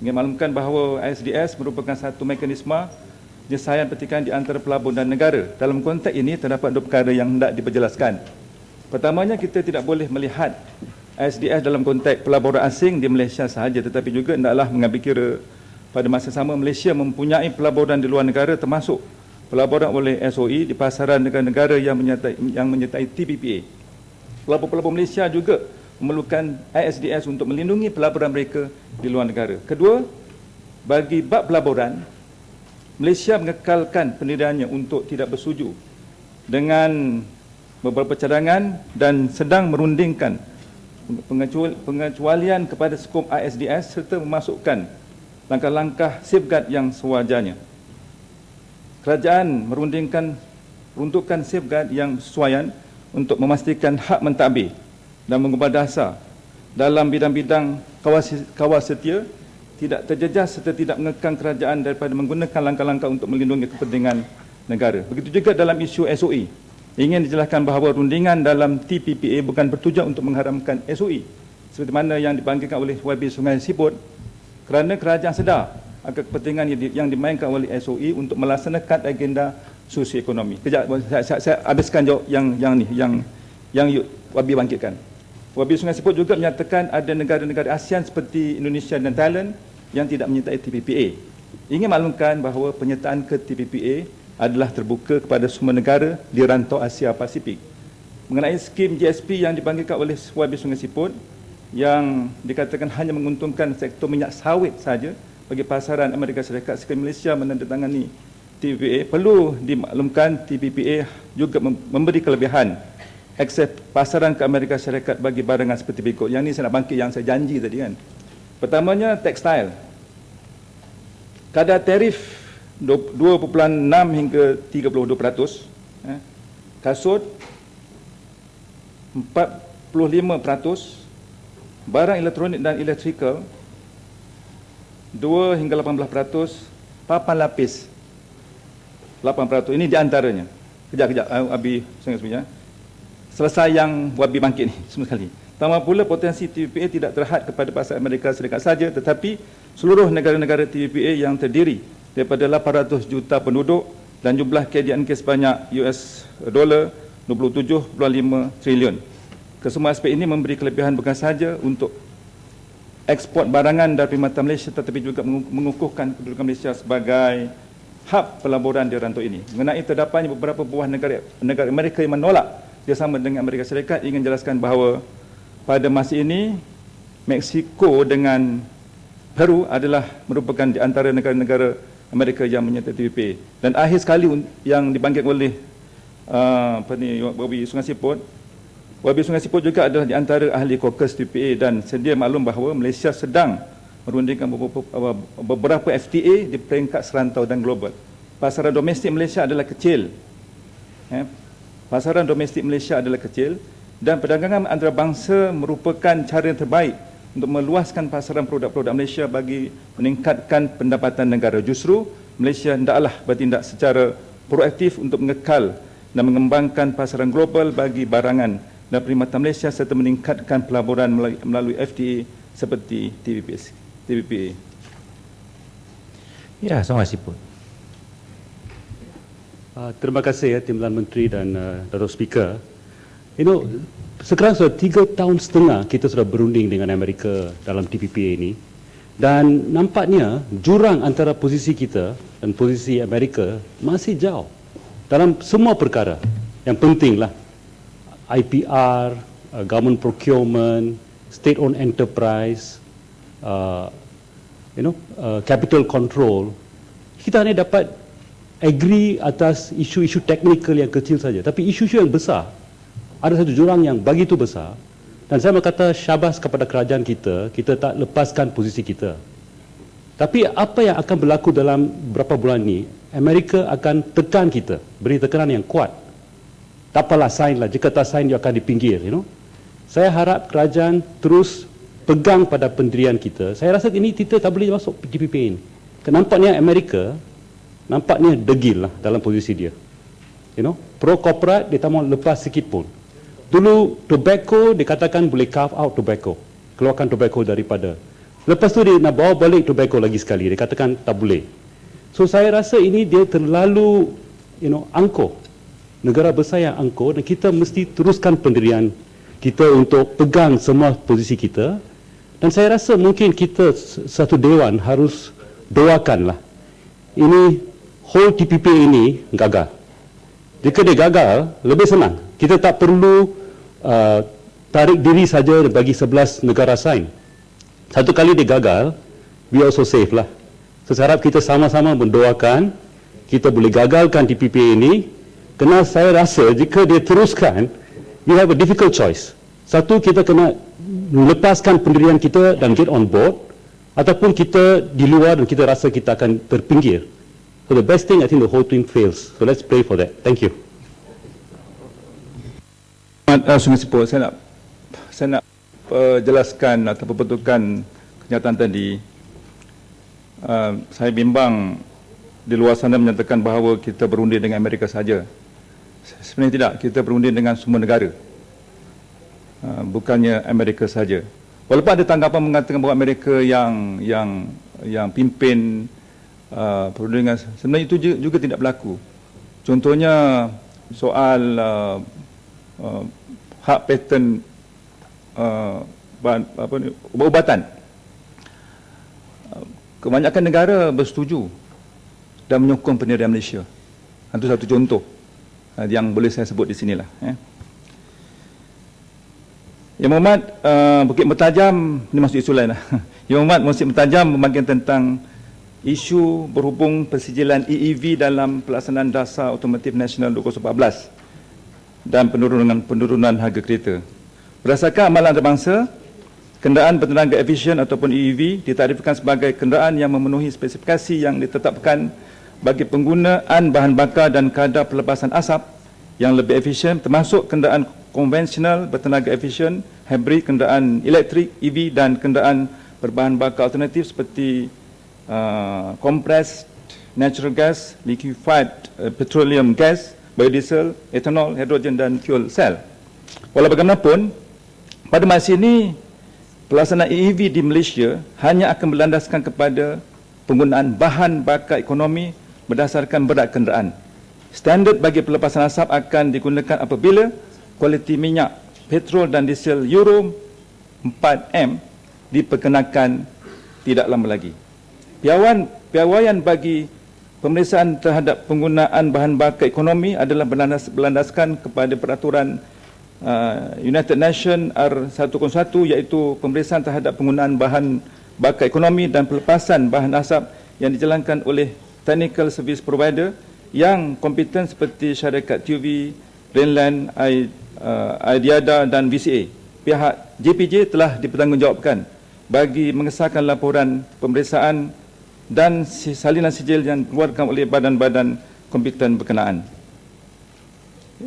ingin maklumkan bahawa ISDS merupakan satu mekanisme penyelesaian pertikaian di antara pelabur dan negara. Dalam konteks ini terdapat dua perkara yang hendak diperjelaskan. Pertamanya, kita tidak boleh melihat ISDS dalam konteks pelaburan asing di Malaysia sahaja, tetapi juga hendaklah mengambil kira pada masa sama Malaysia mempunyai pelaburan di luar negara termasuk pelaburan oleh SOE di pasaran negara-negara yang menyertai TPPA. Pelabur-pelabur Malaysia juga memerlukan ISDS untuk melindungi pelaburan mereka di luar negara. Kedua, bagi bab pelaburan, Malaysia mengekalkan pendiriannya untuk tidak bersetuju dengan beberapa cadangan dan sedang merundingkan pengecualian kepada skop ISDS serta memasukkan langkah-langkah safeguard yang sewajarnya. Kerajaan meruntukkan safeguard yang sesuaian untuk memastikan hak mentadbir dan mengubah dasar dalam bidang-bidang kawal setia tidak terjejas serta tidak mengekang kerajaan daripada menggunakan langkah-langkah untuk melindungi kepentingan negara. Begitu juga dalam isu SOE. Ingin dijelaskan bahawa rundingan dalam TPPA bukan bertujuan untuk mengharamkan SOE seperti mana yang dibangkitkan oleh YB Sungai Siput, kerana kerajaan sedar akan kepentingan yang dimainkan oleh SOE untuk melaksanakan agenda sosioekonomi. Kejap, saya habiskan jawab yang YB bangkitkan. YB Sungai Siput juga menyatakan ada negara-negara ASEAN seperti Indonesia dan Thailand yang tidak menyertai TPPA. Ingin maklumkan bahawa penyertaan ke TPPA adalah terbuka kepada semua negara di rantau Asia Pasifik. Mengenai skim GSP yang dibangkitkan oleh YB Sungai Siput yang dikatakan hanya menguntungkan sektor minyak sawit saja bagi pasaran Amerika Syarikat sekali Malaysia menandatangani TPPA, perlu dimaklumkan TPPA juga memberi kelebihan akses pasaran ke Amerika Syarikat bagi barangan seperti berikut. Yang ni saya nak bangkit yang saya janji tadi kan. Pertamanya, tekstil. Kadar tarif 2.6 hingga 32%. Kasut 45%. Barang elektronik dan elektrikal 2 hingga 18%. Papan lapis 8%. Ini di antaranya. Kejap, Abi sebenarnya. Selesai yang Wabi bangkit ni semua sekali. Tambah pula potensi TPPA tidak terhad kepada pasar Amerika Serikat saja, tetapi seluruh negara-negara TPPA yang terdiri daripada 800 juta penduduk dan jumlah KDNK sebanyak US dolar 27.5 trilion. Kesemua aspek ini memberi kelebihan bukan sahaja untuk ekspor barangan dari perkhidmatan Malaysia, tetapi juga mengukuhkan kedudukan Malaysia sebagai hub pelaburan di rantau ini. Mengenai terdapatnya beberapa buah negara Amerika yang menolak kerjasama dengan Amerika Syarikat, ingin jelaskan bahawa pada masa ini Mexico dengan Peru adalah merupakan di antara negara-negara Amerika yang menyertai TPPA. Dan akhir sekali yang dibangkit oleh Wabi Sungai Siput, Wabi Sungai Siput juga adalah di antara ahli caucus TPPA dan sedia maklum bahawa Malaysia sedang merundingkan beberapa FTA di peringkat serantau dan global. Pasaran domestik Malaysia adalah kecil. Pasaran domestik Malaysia adalah kecil dan perdagangan antarabangsa merupakan cara yang terbaik untuk meluaskan pasaran produk-produk Malaysia bagi meningkatkan pendapatan negara. Justru Malaysia hendaklah bertindak secara proaktif untuk mengekal dan mengembangkan pasaran global bagi barangan dan perkhidmatan Malaysia serta meningkatkan pelaburan melalui FTA seperti TPPA. Ya, Sungai Siput. Terima kasih ya Timbalan Menteri dan Datuk Speaker. Sekarang sudah 3 tahun setengah kita sudah berunding dengan Amerika dalam TPPA ini, dan nampaknya jurang antara posisi kita dan posisi Amerika masih jauh dalam semua perkara yang penting lah. IPR, government procurement, state-owned enterprise, capital control. Kita hanya dapat agree atas isu-isu teknikal yang kecil saja, tapi isu-isu yang besar ada satu jurang yang begitu besar, dan saya berkata syabas kepada kerajaan kita tak lepaskan posisi kita. Tapi apa yang akan berlaku dalam beberapa bulan ini, Amerika akan tekan kita, beri tekanan yang kuat. Tak apalah, sign lah, jika tak sign dia akan dipinggir. Saya harap kerajaan terus pegang pada pendirian kita. Saya rasa ini kita tak boleh masuk TPPA ini. Nampaknya Amerika, nampaknya degil lah dalam posisi dia. Pro-corporate dia tak mau lepas sikit pun. Dulu tobacco dikatakan boleh carve out tobacco, keluarkan tobacco daripada. Lepas tu dia nak bawa balik tobacco lagi sekali, dia katakan tak boleh. So saya rasa ini dia terlalu angkuh. Negara besar yang angkuh, dan kita mesti teruskan pendirian kita untuk pegang semua posisi kita. Dan saya rasa mungkin kita satu dewan harus doakanlah ini whole TPPA ini gagal. Jika dia gagal, lebih senang. Kita tak perlu tarik diri saja bagi 11 negara sign. Satu kali dia gagal, we also safe lah. So, saya harap kita sama-sama mendoakan kita boleh gagalkan TPPA ini, kerana saya rasa jika dia teruskan, we have a difficult choice. Satu, kita kena melepaskan pendirian kita dan get on board, ataupun kita di luar dan kita rasa kita akan terpinggir. So the best thing, I think the whole thing fails. So let's pray for that. Thank you. Sungai Siput, saya nak jelaskan atau perbetulkan kenyataan tadi. Saya bimbang di luar sana menyatakan bahawa kita berunding dengan Amerika saja. Sebenarnya tidak, kita berunding dengan semua negara. Bukannya Amerika saja. Walaupun ada tanggapan mengatakan bahawa Amerika yang pimpin perundingan, sebenarnya itu juga tidak berlaku. Contohnya soal hak paten ubat-ubatan. Kebanyakan negara bersetuju dan menyokong pendirian Malaysia. Itu satu contoh yang boleh saya sebut di sinilah. Yang Muhammad Bukit Mertajam, ini masuk isu lain lah. Yang Muhammad Bukit Mertajam membangkitkan tentang isu berhubung persijilan EEV dalam pelaksanaan dasar otomotif nasional 2014 dan penurunan harga kereta. Berdasarkan amalan antarabangsa, kenderaan bertenaga efisien ataupun EEV ditarifkan sebagai kenderaan yang memenuhi spesifikasi yang ditetapkan bagi penggunaan bahan bakar dan kadar pelepasan asap yang lebih efisien, termasuk kenderaan konvensional bertenaga efisien, hybrid, kenderaan elektrik, EV dan kenderaan berbahan bakar alternatif seperti compressed natural gas, liquefied petroleum gas, biodiesel, etanol, hidrogen dan fuel cell. Walau bagaimanapun, pada masa ini pelaksanaan EEV di Malaysia hanya akan berlandaskan kepada penggunaan bahan bakar ekonomi berdasarkan berat kenderaan. Standard bagi pelepasan asap akan digunakan apabila kualiti minyak, petrol dan diesel Euro 4M diperkenakan tidak lama lagi. Piawaian bagi pemeriksaan terhadap penggunaan bahan bakar ekonomi adalah berlandaskan kepada peraturan United Nations R101, iaitu pemeriksaan terhadap penggunaan bahan bakar ekonomi dan pelepasan bahan asap yang dijalankan oleh technical service provider yang kompeten seperti syarikat TUV, Rainland, Idiada dan VCA. Pihak JPJ telah dipertanggungjawabkan bagi mengesahkan laporan pemeriksaan dan salinan sijil yang dikeluarkan oleh badan-badan kompeten berkenaan.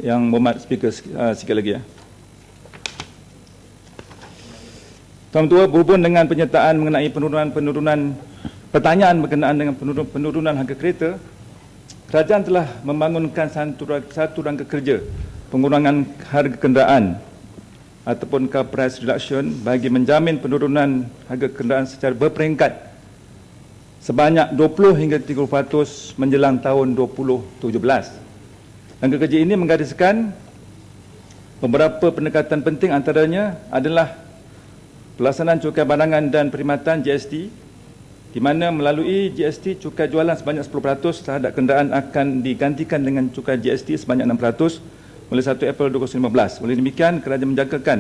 Yang Muhammad speaker sikit lagi ya. Tuan Ketua, berhubung dengan penyertaan mengenai penurunan pertanyaan berkenaan dengan penurunan harga kereta, kerajaan telah membangunkan satu rangka kerja pengurangan harga kenderaan ataupun car price reduction bagi menjamin penurunan harga kenderaan secara berperingkat sebanyak 20 hingga 30% menjelang tahun 2017. Rangka kerja ini menggariskan beberapa pendekatan penting, antaranya adalah pelaksanaan cukai barangan dan perkhidmatan GST, di mana melalui GST cukai jualan sebanyak 10% terhadap kenderaan akan digantikan dengan cukai GST sebanyak 6% mulai 1 April 2015. Oleh demikian, kerajaan menjangkakan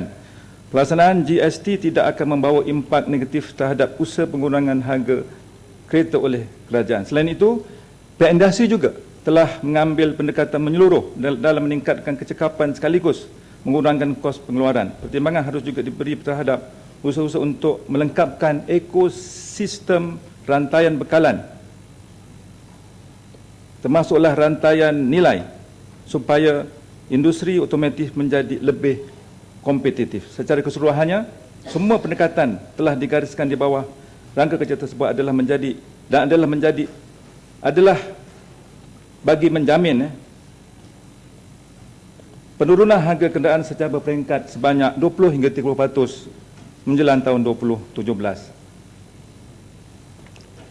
pelaksanaan GST tidak akan membawa impak negatif terhadap usaha pengurangan harga kereta oleh kerajaan. Selain itu, pihak industri juga telah mengambil pendekatan menyeluruh dalam meningkatkan kecekapan sekaligus mengurangkan kos pengeluaran. Pertimbangan harus juga diberi terhadap usaha-usaha untuk melengkapkan ekosistem rantaian bekalan, termasuklah rantaian nilai, supaya industri otomotif menjadi lebih kompetitif. Secara keseluruhannya, semua pendekatan telah digariskan di bawah rangka kerja tersebut adalah bagi menjamin penurunan harga kenderaan secara berperingkat sebanyak 20 hingga 30% menjelang tahun 2017.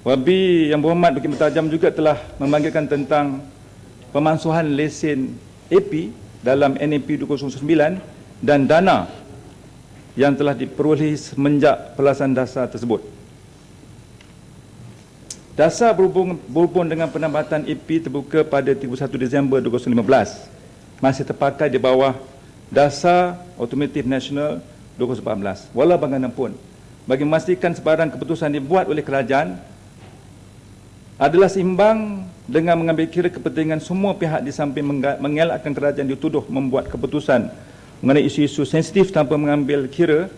Wabi Yang Berhormat Bukit Bertajam juga telah memanggilkan tentang pemansuhan lesen AP dalam NAP 209 dan dana yang telah diperolehi semenjak pelaksanaan dasar tersebut. Dasar berhubung dengan penambatan AP terbuka pada 31 Disember 2015 masih terpakai di bawah Dasar Otomotif Nasional 2014. Walau bagaimanapun, bagi memastikan sebarang keputusan dibuat oleh kerajaan adalah seimbang dengan mengambil kira kepentingan semua pihak di samping mengelakkan kerajaan dituduh membuat keputusan mengenai isu-isu sensitif tanpa mengambil kira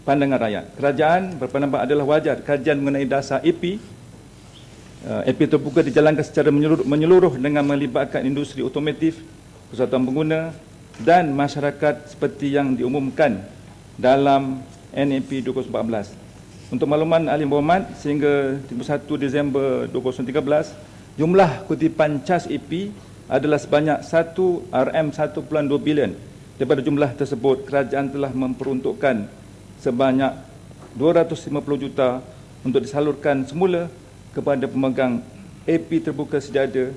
pandangan rakyat. Kerajaan berpendapat adalah wajar kajian mengenai dasar AP terbuka dijalankan secara menyeluruh dengan melibatkan industri otomotif, persatuan pengguna dan masyarakat seperti yang diumumkan dalam NAP 2014. Untuk makluman ahli berhormat, sehingga 31 Disember 2013, jumlah kutipan cas AP adalah sebanyak 1 RM1.2 bilion. Daripada jumlah tersebut, kerajaan telah memperuntukkan sebanyak 250 juta untuk disalurkan semula kepada pemegang AP terbuka sejadah,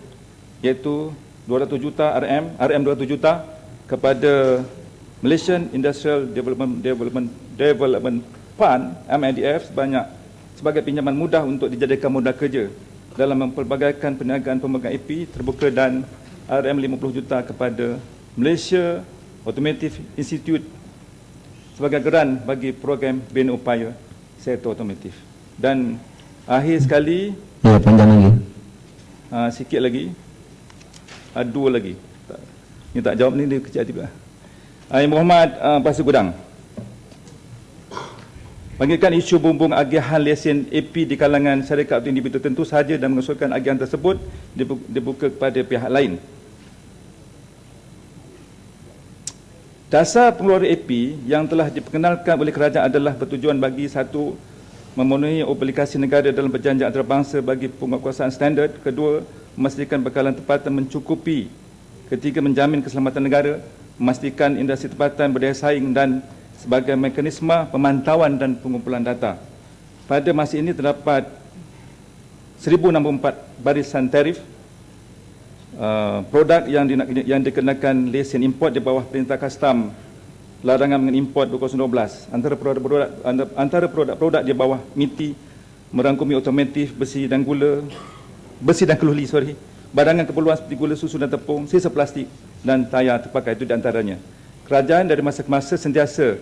iaitu 200 juta RM 200 juta kepada Malaysian Industrial Development Fund MIDF sebagai pinjaman mudah untuk dijadikan modal kerja dalam mempelbagaikan perniagaan pemegang AP terbuka, dan RM 50 juta kepada Malaysia Automotive Institute sebagai geran bagi program bina upaya sektor otomotif. Dan akhir sekali, ya, panjang lagi. Sikit lagi, dua lagi. Ni tak jawab ni, dia kecil hati pula. Yang Berhormat Pasir Gudang. Bangkitkan isu bumbung agihan lesen AP di kalangan syarikat atau individu tertentu sahaja dan mengusulkan agihan tersebut dibuka kepada pihak lain. Dasar pengeluaran AP yang telah diperkenalkan oleh kerajaan adalah bertujuan bagi satu, memenuhi obligasi negara dalam perjanjian antarabangsa bagi penguatkuasaan standard. Kedua, memastikan bekalan tempatan mencukupi. Ketiga, menjamin keselamatan negara, memastikan industri tempatan berdaya saing dan sebagai mekanisme pemantauan dan pengumpulan data. Pada masa ini terdapat 1064 barisan tarif produk yang dikenakan lesen import di bawah Perintah Kastam Larangan Mengimport 2012. Antara produk-produk di bawah MITI merangkumi otomotif, besi dan keluli, barangan keperluan seperti gula, susu dan tepung, sisa plastik dan tayar terpakai, itu di antaranya. Kerajaan dari masa ke masa sentiasa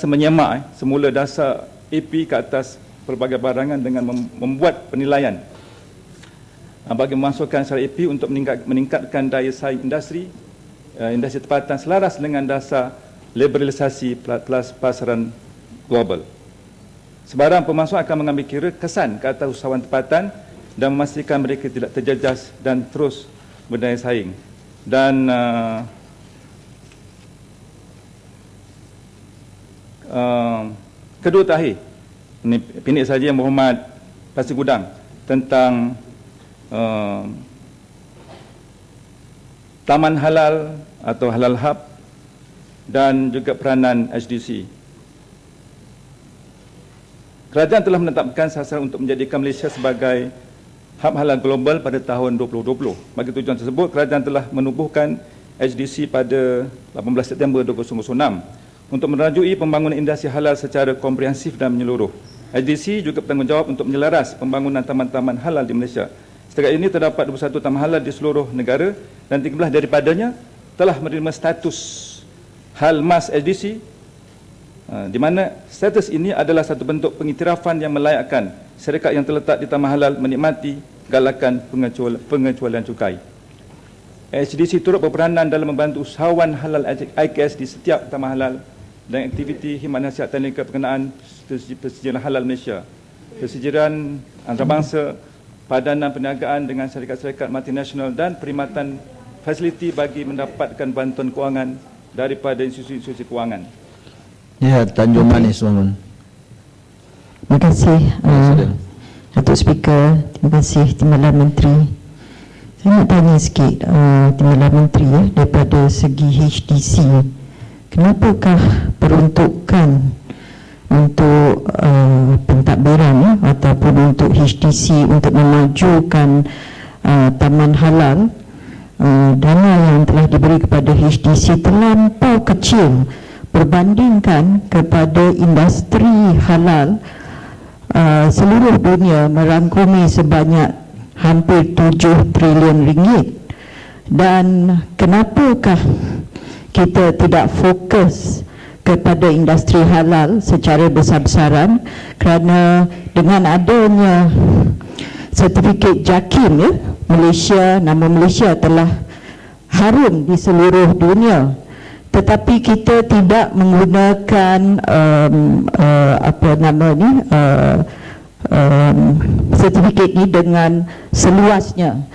menyemak semula dasar AP ke atas pelbagai barangan dengan membuat penilaian bagi memasukkan secara AP untuk meningkatkan daya saing industri tempatan selaras dengan dasar liberalisasi kelas pasaran global. Sebarang pemasok akan mengambil kira kesan ke atas usahawan tempatan dan memastikan mereka tidak terjejas dan terus berdaya saing. Dan kedua terakhir, ini pendek saja, yang berhormat Pasir Gudang, tentang Taman Halal atau Halal Hub dan juga peranan HDC. Kerajaan telah menetapkan sasaran untuk menjadikan Malaysia sebagai hub halal global pada tahun 2020. Bagi tujuan tersebut, kerajaan telah menubuhkan HDC pada 18 September 2006 untuk merajui pembangunan industri halal secara komprehensif dan menyeluruh. HDC juga bertanggungjawab untuk menyelaras pembangunan taman-taman halal di Malaysia. Setakat ini terdapat 21 taman halal di seluruh negara dan 13 daripadanya telah menerima status hal mas HDC, di mana status ini adalah satu bentuk pengiktirafan yang melayakkan syarikat yang terletak di taman halal menikmati galakan pengecualian cukai. HDC turut berperanan dalam membantu usahawan halal IKS di setiap taman halal dan aktiviti khidmat nasihat teknikal berkenaan persediaan halal Malaysia, persediaan antarabangsa, padanan perniagaan dengan syarikat-syarikat multinasional dan perkhidmatan fasiliti bagi mendapatkan bantuan kewangan daripada institusi kewangan. Ya, Tanjung Manis bangun. Terima kasih Datuk Speaker, terima kasih Timbalan Menteri. Saya nak tanya sikit Timbalan Menteri, daripada segi HDC, kenapakah peruntukan untuk pentadbiran ataupun untuk HDC untuk memajukan taman halal, dana yang telah diberi kepada HDC terlampau kecil berbandingkan kepada industri halal seluruh dunia merangkumi sebanyak hampir 7 trilion ringgit. Dan kenapakah kita tidak fokus kepada industri halal secara besar-besaran? Kerana dengan adanya sertifikat JAKIM, Malaysia, nama Malaysia telah harum di seluruh dunia, tetapi kita tidak menggunakan sertifikat ini dengan seluasnya.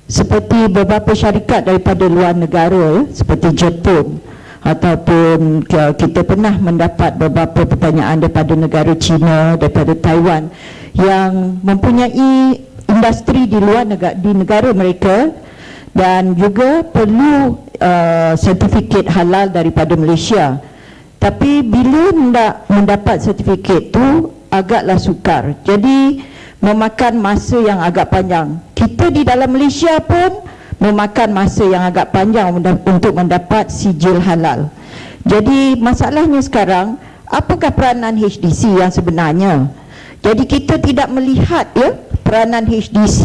Seperti beberapa syarikat daripada luar negara, seperti Jepun, ataupun kita pernah mendapat beberapa pertanyaan daripada negara China, daripada Taiwan, yang mempunyai industri di luar negara mereka dan juga perlu sertifikat halal daripada Malaysia. Tapi bila mendapat sertifikat tu agaklah sukar. Jadi memakan masa yang agak panjang. Kita di dalam Malaysia pun memakan masa yang agak panjang untuk mendapat sijil halal. Jadi masalahnya sekarang, apakah peranan HDC yang sebenarnya? Jadi kita tidak melihat peranan HDC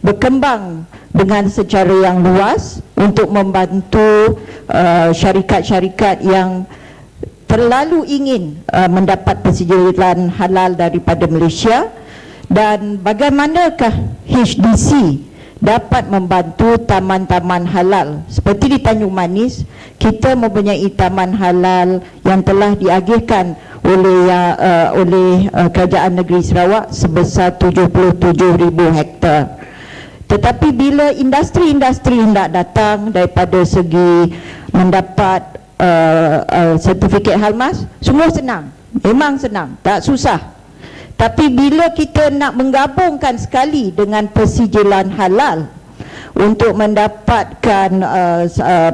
berkembang dengan secara yang luas untuk membantu syarikat-syarikat yang terlalu ingin mendapat persijilan halal daripada Malaysia. Dan bagaimanakah HDC dapat membantu taman-taman halal? Seperti di Tanjung Manis, kita mempunyai taman halal yang telah diagihkan oleh Kerajaan Negeri Sarawak sebesar 77,000 hektar. Tetapi bila industri-industri hendak datang daripada segi mendapat sertifikat halmas, semua senang, memang senang, tak susah. Tapi bila kita nak menggabungkan sekali dengan persijilan halal untuk mendapatkan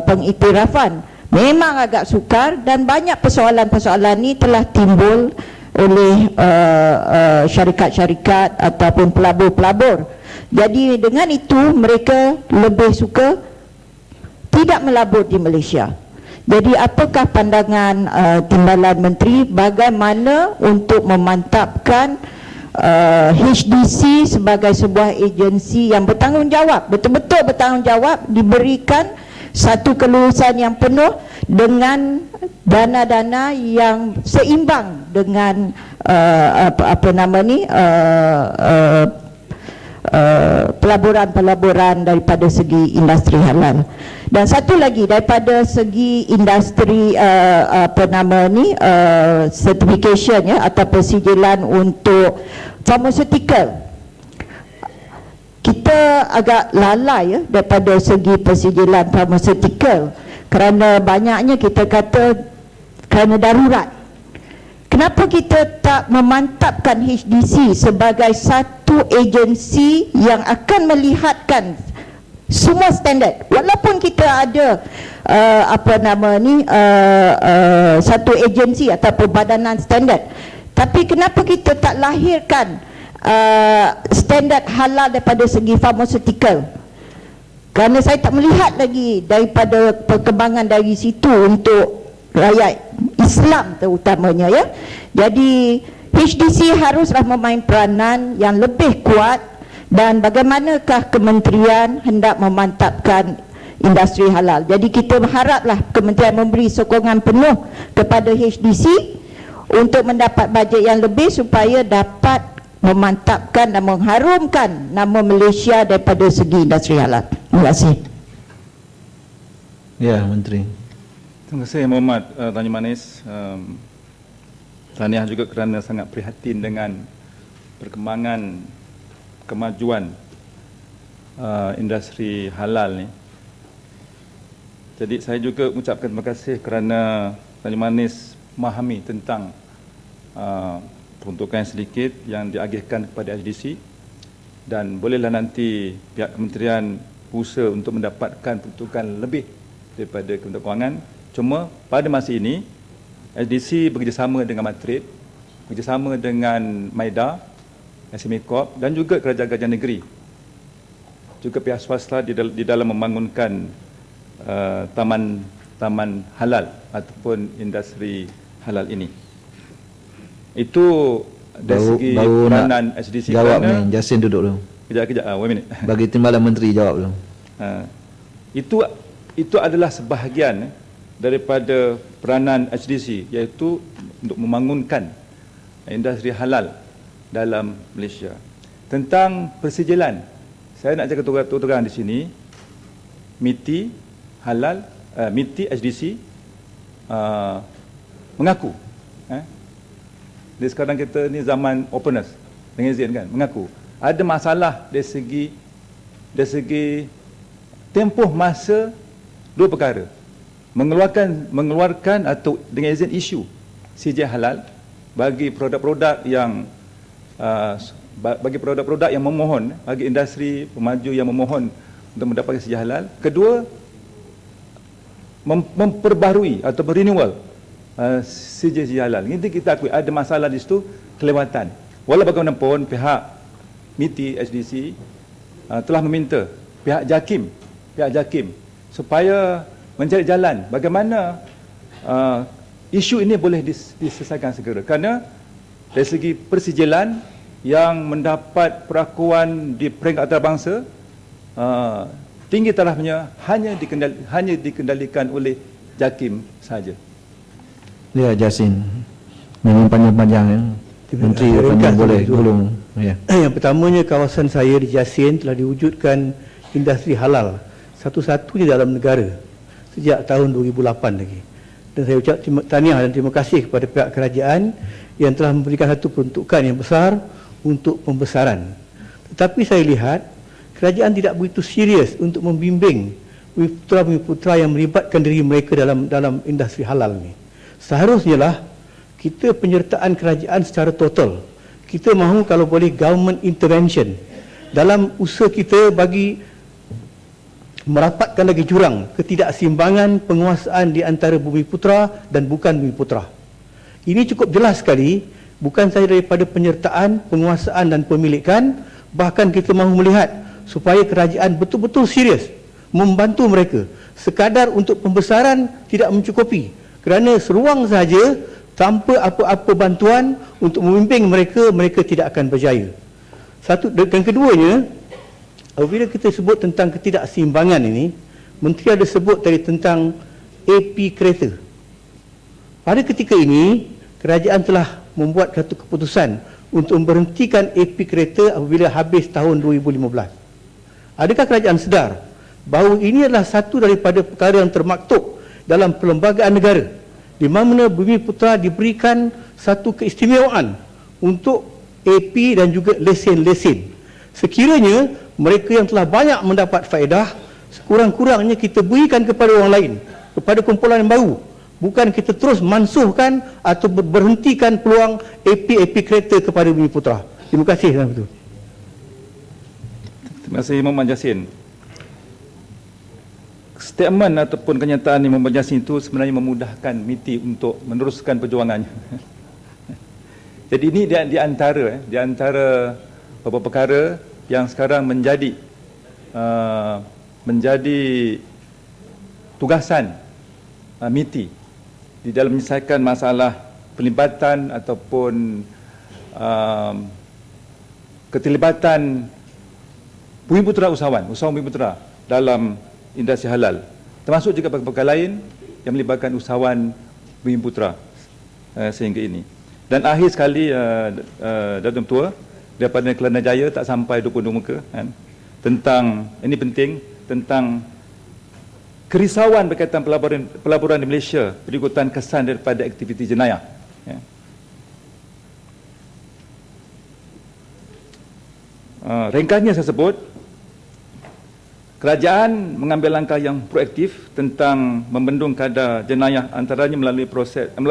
pengiktirafan, memang agak sukar, dan banyak persoalan-persoalan ni telah timbul oleh syarikat-syarikat ataupun pelabur-pelabur. Jadi dengan itu mereka lebih suka tidak melabur di Malaysia. Jadi apakah pandangan Timbalan Menteri bagaimana untuk memantapkan HDC sebagai sebuah agensi yang bertanggungjawab, betul-betul bertanggungjawab, diberikan satu kelulusan yang penuh dengan dana-dana yang seimbang dengan pelaburan-pelaburan daripada segi industri halal. Dan satu lagi daripada segi industri certification ya, atau persijilan untuk pharmaceutical, kita agak lalai ya daripada segi persijilan pharmaceutical kerana banyaknya kita kata kerana darurat. Kenapa kita tak memantapkan HDC sebagai satu agensi yang akan melihatkan semua standard, walaupun kita ada satu agensi atau perbadanan standard, tapi kenapa kita tak lahirkan standard halal daripada segi pharmaceutical? Kerana saya tak melihat lagi daripada perkembangan dari situ untuk rakyat Islam terutamanya ya. Jadi HDC haruslah memain peranan yang lebih kuat. Dan bagaimanakah kementerian hendak memantapkan industri halal? Jadi kita berharaplah kementerian memberi sokongan penuh kepada HDC untuk mendapat bajet yang lebih supaya dapat memantapkan dan mengharumkan nama Malaysia daripada segi industri halal. Terima kasih. Ya, Menteri. Terima kasih Muhammad Tanjung Manis. Tahniah juga kerana sangat prihatin dengan perkembangan kemajuan industri halal ni. Jadi saya juga mengucapkan terima kasih kerana Tanjung Manis memahami tentang peruntukan sedikit yang diagihkan kepada HDC, dan bolehlah nanti pihak kementerian berusaha untuk mendapatkan peruntukan lebih daripada Kementerian Kewangan. Cuma pada masa ini HDC bekerjasama dengan Matrid, bekerjasama dengan Maida, SME Corp dan juga kerajaan-kerajaan negeri, juga pihak swasta di dalam membangunkan taman halal ataupun industri halal ini. Itu dari segi peranan HDC. Jawab ni, Jasin duduk dulu. Kejap, 1 minit. Bagi Timbalan Menteri jawab dulu. Itu adalah sebahagian daripada peranan HDC, iaitu untuk membangunkan industri halal dalam Malaysia. Tentang persijilan, saya nak cakap terang di sini, MITI halal, MITI HDC mengaku, di sekarang kita ni zaman openness dengan izin kan, mengaku ada masalah dari segi tempoh masa dua perkara, mengeluarkan atau dengan izin isu CJ halal bagi produk-produk yang memohon, bagi industri pemaju yang memohon untuk mendapatkan CJ halal. Kedua, memperbarui atau renewal CJ halal. Ini kita akui ada masalah di situ, kelewatan. Walau bagaimanapun pihak MITI HDC telah meminta pihak JAKIM supaya mencari jalan bagaimana isu ini boleh diselesaikan segera, kerana dari segi persijilan yang mendapat perakuan di peringkat antarabangsa tinggi tarafnya hanya dikendalikan oleh JAKIM saja. Ya, Jasin. Memang panjang-panjang ya. Menteri panjang boleh tolong. Ya. Yang pertamanya, kawasan saya di Jasin telah diwujudkan industri halal satu-satunya dalam negara sejak tahun 2008 lagi. Dan saya ucap tahniah dan terima kasih kepada pihak kerajaan yang telah memberikan satu peruntukan yang besar untuk pembesaran. Tetapi saya lihat kerajaan tidak begitu serius untuk membimbing putra-putra yang melibatkan diri mereka dalam industri halal ni. Seharusnya lah kita penyertaan kerajaan secara total. Kita mahu kalau boleh government intervention dalam usaha kita bagi merapatkan lagi jurang ketidakseimbangan penguasaan di antara Bumiputera dan bukan Bumiputera. Ini cukup jelas sekali, bukan sahaja daripada penyertaan, penguasaan dan pemilikan, bahkan kita mahu melihat supaya kerajaan betul-betul serius membantu mereka. Sekadar untuk pembesaran tidak mencukupi, kerana seruang sahaja tanpa apa-apa bantuan untuk membimbing mereka, mereka tidak akan berjaya. Satu, dan keduanya, apabila kita sebut tentang ketidakseimbangan ini, Menteri ada sebut tadi tentang AP kereta. Pada ketika ini, kerajaan telah membuat satu keputusan untuk memberhentikan AP kereta apabila habis tahun 2015. Adakah kerajaan sedar bahawa ini adalah satu daripada perkara yang termaktub dalam perlembagaan negara, di mana Bumiputera diberikan satu keistimewaan untuk AP dan juga lesen-lesen. Sekiranya mereka yang telah banyak mendapat faedah, sekurang-kurangnya kita berikan kepada orang lain, kepada kumpulan yang baru, bukan kita terus mansuhkan atau berhentikan peluang AP kereta kepada Bumiputera. Terima kasih. Terima kasih Muhammad Yassin. Statement ataupun kenyataan Muhammad Yassin itu sebenarnya memudahkan MITI untuk meneruskan perjuangannya. Jadi ini di antara beberapa perkara yang sekarang menjadi tugasan MITI di dalam menyelesaikan masalah pelibatan ataupun keterlibatan Bumiputera usahawan Bumiputera dalam industri halal, termasuk juga perkara lain yang melibatkan usahawan Bumiputera sehingga ini. Dan akhir sekali Datuk Tua daripada Kelana Jaya tak sampai 22 muka kan, tentang ini penting, tentang kerisauan berkaitan pelaburan di Malaysia berikutan kesan daripada aktiviti jenayah. Ya. Ringkasnya saya sebut, kerajaan mengambil langkah yang proaktif tentang membendung kadar jenayah, antaranya melalui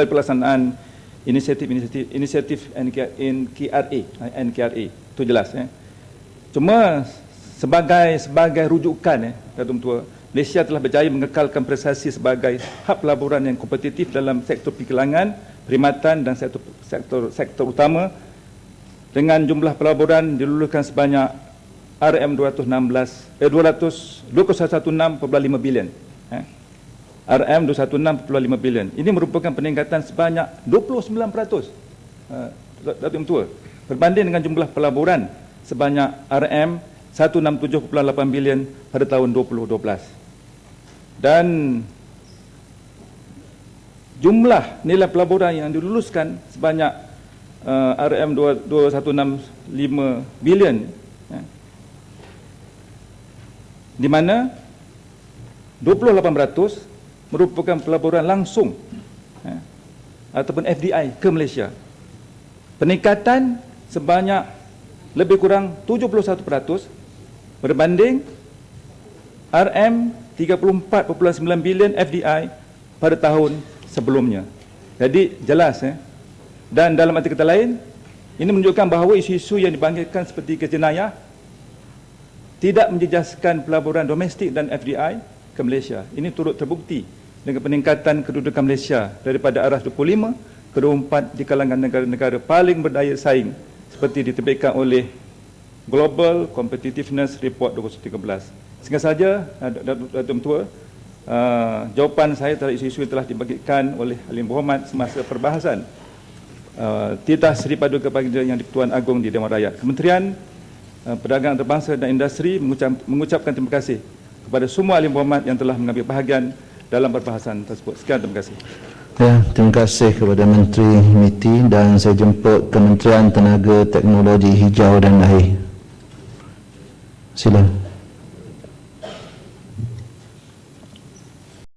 pelaksanaan inisiatif NKRA, itu jelas. Cuma sebagai rujukan, Datuk Tua, Malaysia telah berjaya mengekalkan prestasi sebagai hub pelaburan yang kompetitif dalam sektor perkilangan, perkhidmatan dan sektor utama, dengan jumlah pelaburan diluluskan sebanyak RM216.5 bilion. RM216.5 bilion. Ini merupakan peningkatan sebanyak 29%, Datuk Tua, berbanding dengan jumlah pelaburan sebanyak RM167.8 bilion pada tahun 2012. Dan jumlah nilai pelaburan yang diluluskan sebanyak RM216.5 bilion, di mana 28% merupakan pelaburan langsung ataupun FDI ke Malaysia. Peningkatan sebanyak lebih kurang 71% berbanding RM34.9 bilion FDI pada tahun sebelumnya. Jadi jelas. Dan dalam arti kata lain, ini menunjukkan bahawa isu-isu yang dibangkitkan seperti kes jenayah tidak menjejaskan pelaburan domestik dan FDI ke Malaysia. Ini turut terbukti dengan peningkatan kedudukan Malaysia daripada arah 25 ke 24 di kalangan negara-negara paling berdaya saing seperti diterbitkan oleh Global Competitiveness Report 2013. Sehingga saja, Datuk Tua, jawapan saya terhadap isu-isu yang telah dibangkitkan oleh Ahli Berhormat semasa perbahasan titah Seri Paduka Baginda Yang di-Pertuan Agong di Dewan Rakyat. Kementerian Perdagangan Antarabangsa dan Industri mengucapkan terima kasih kepada semua ahli berhormat yang telah mengambil bahagian dalam perbahasan tersebut. Sekian, terima kasih. Ya, terima kasih kepada Menteri MITI dan saya jemput Kementerian Tenaga Teknologi Hijau dan Air. Sila.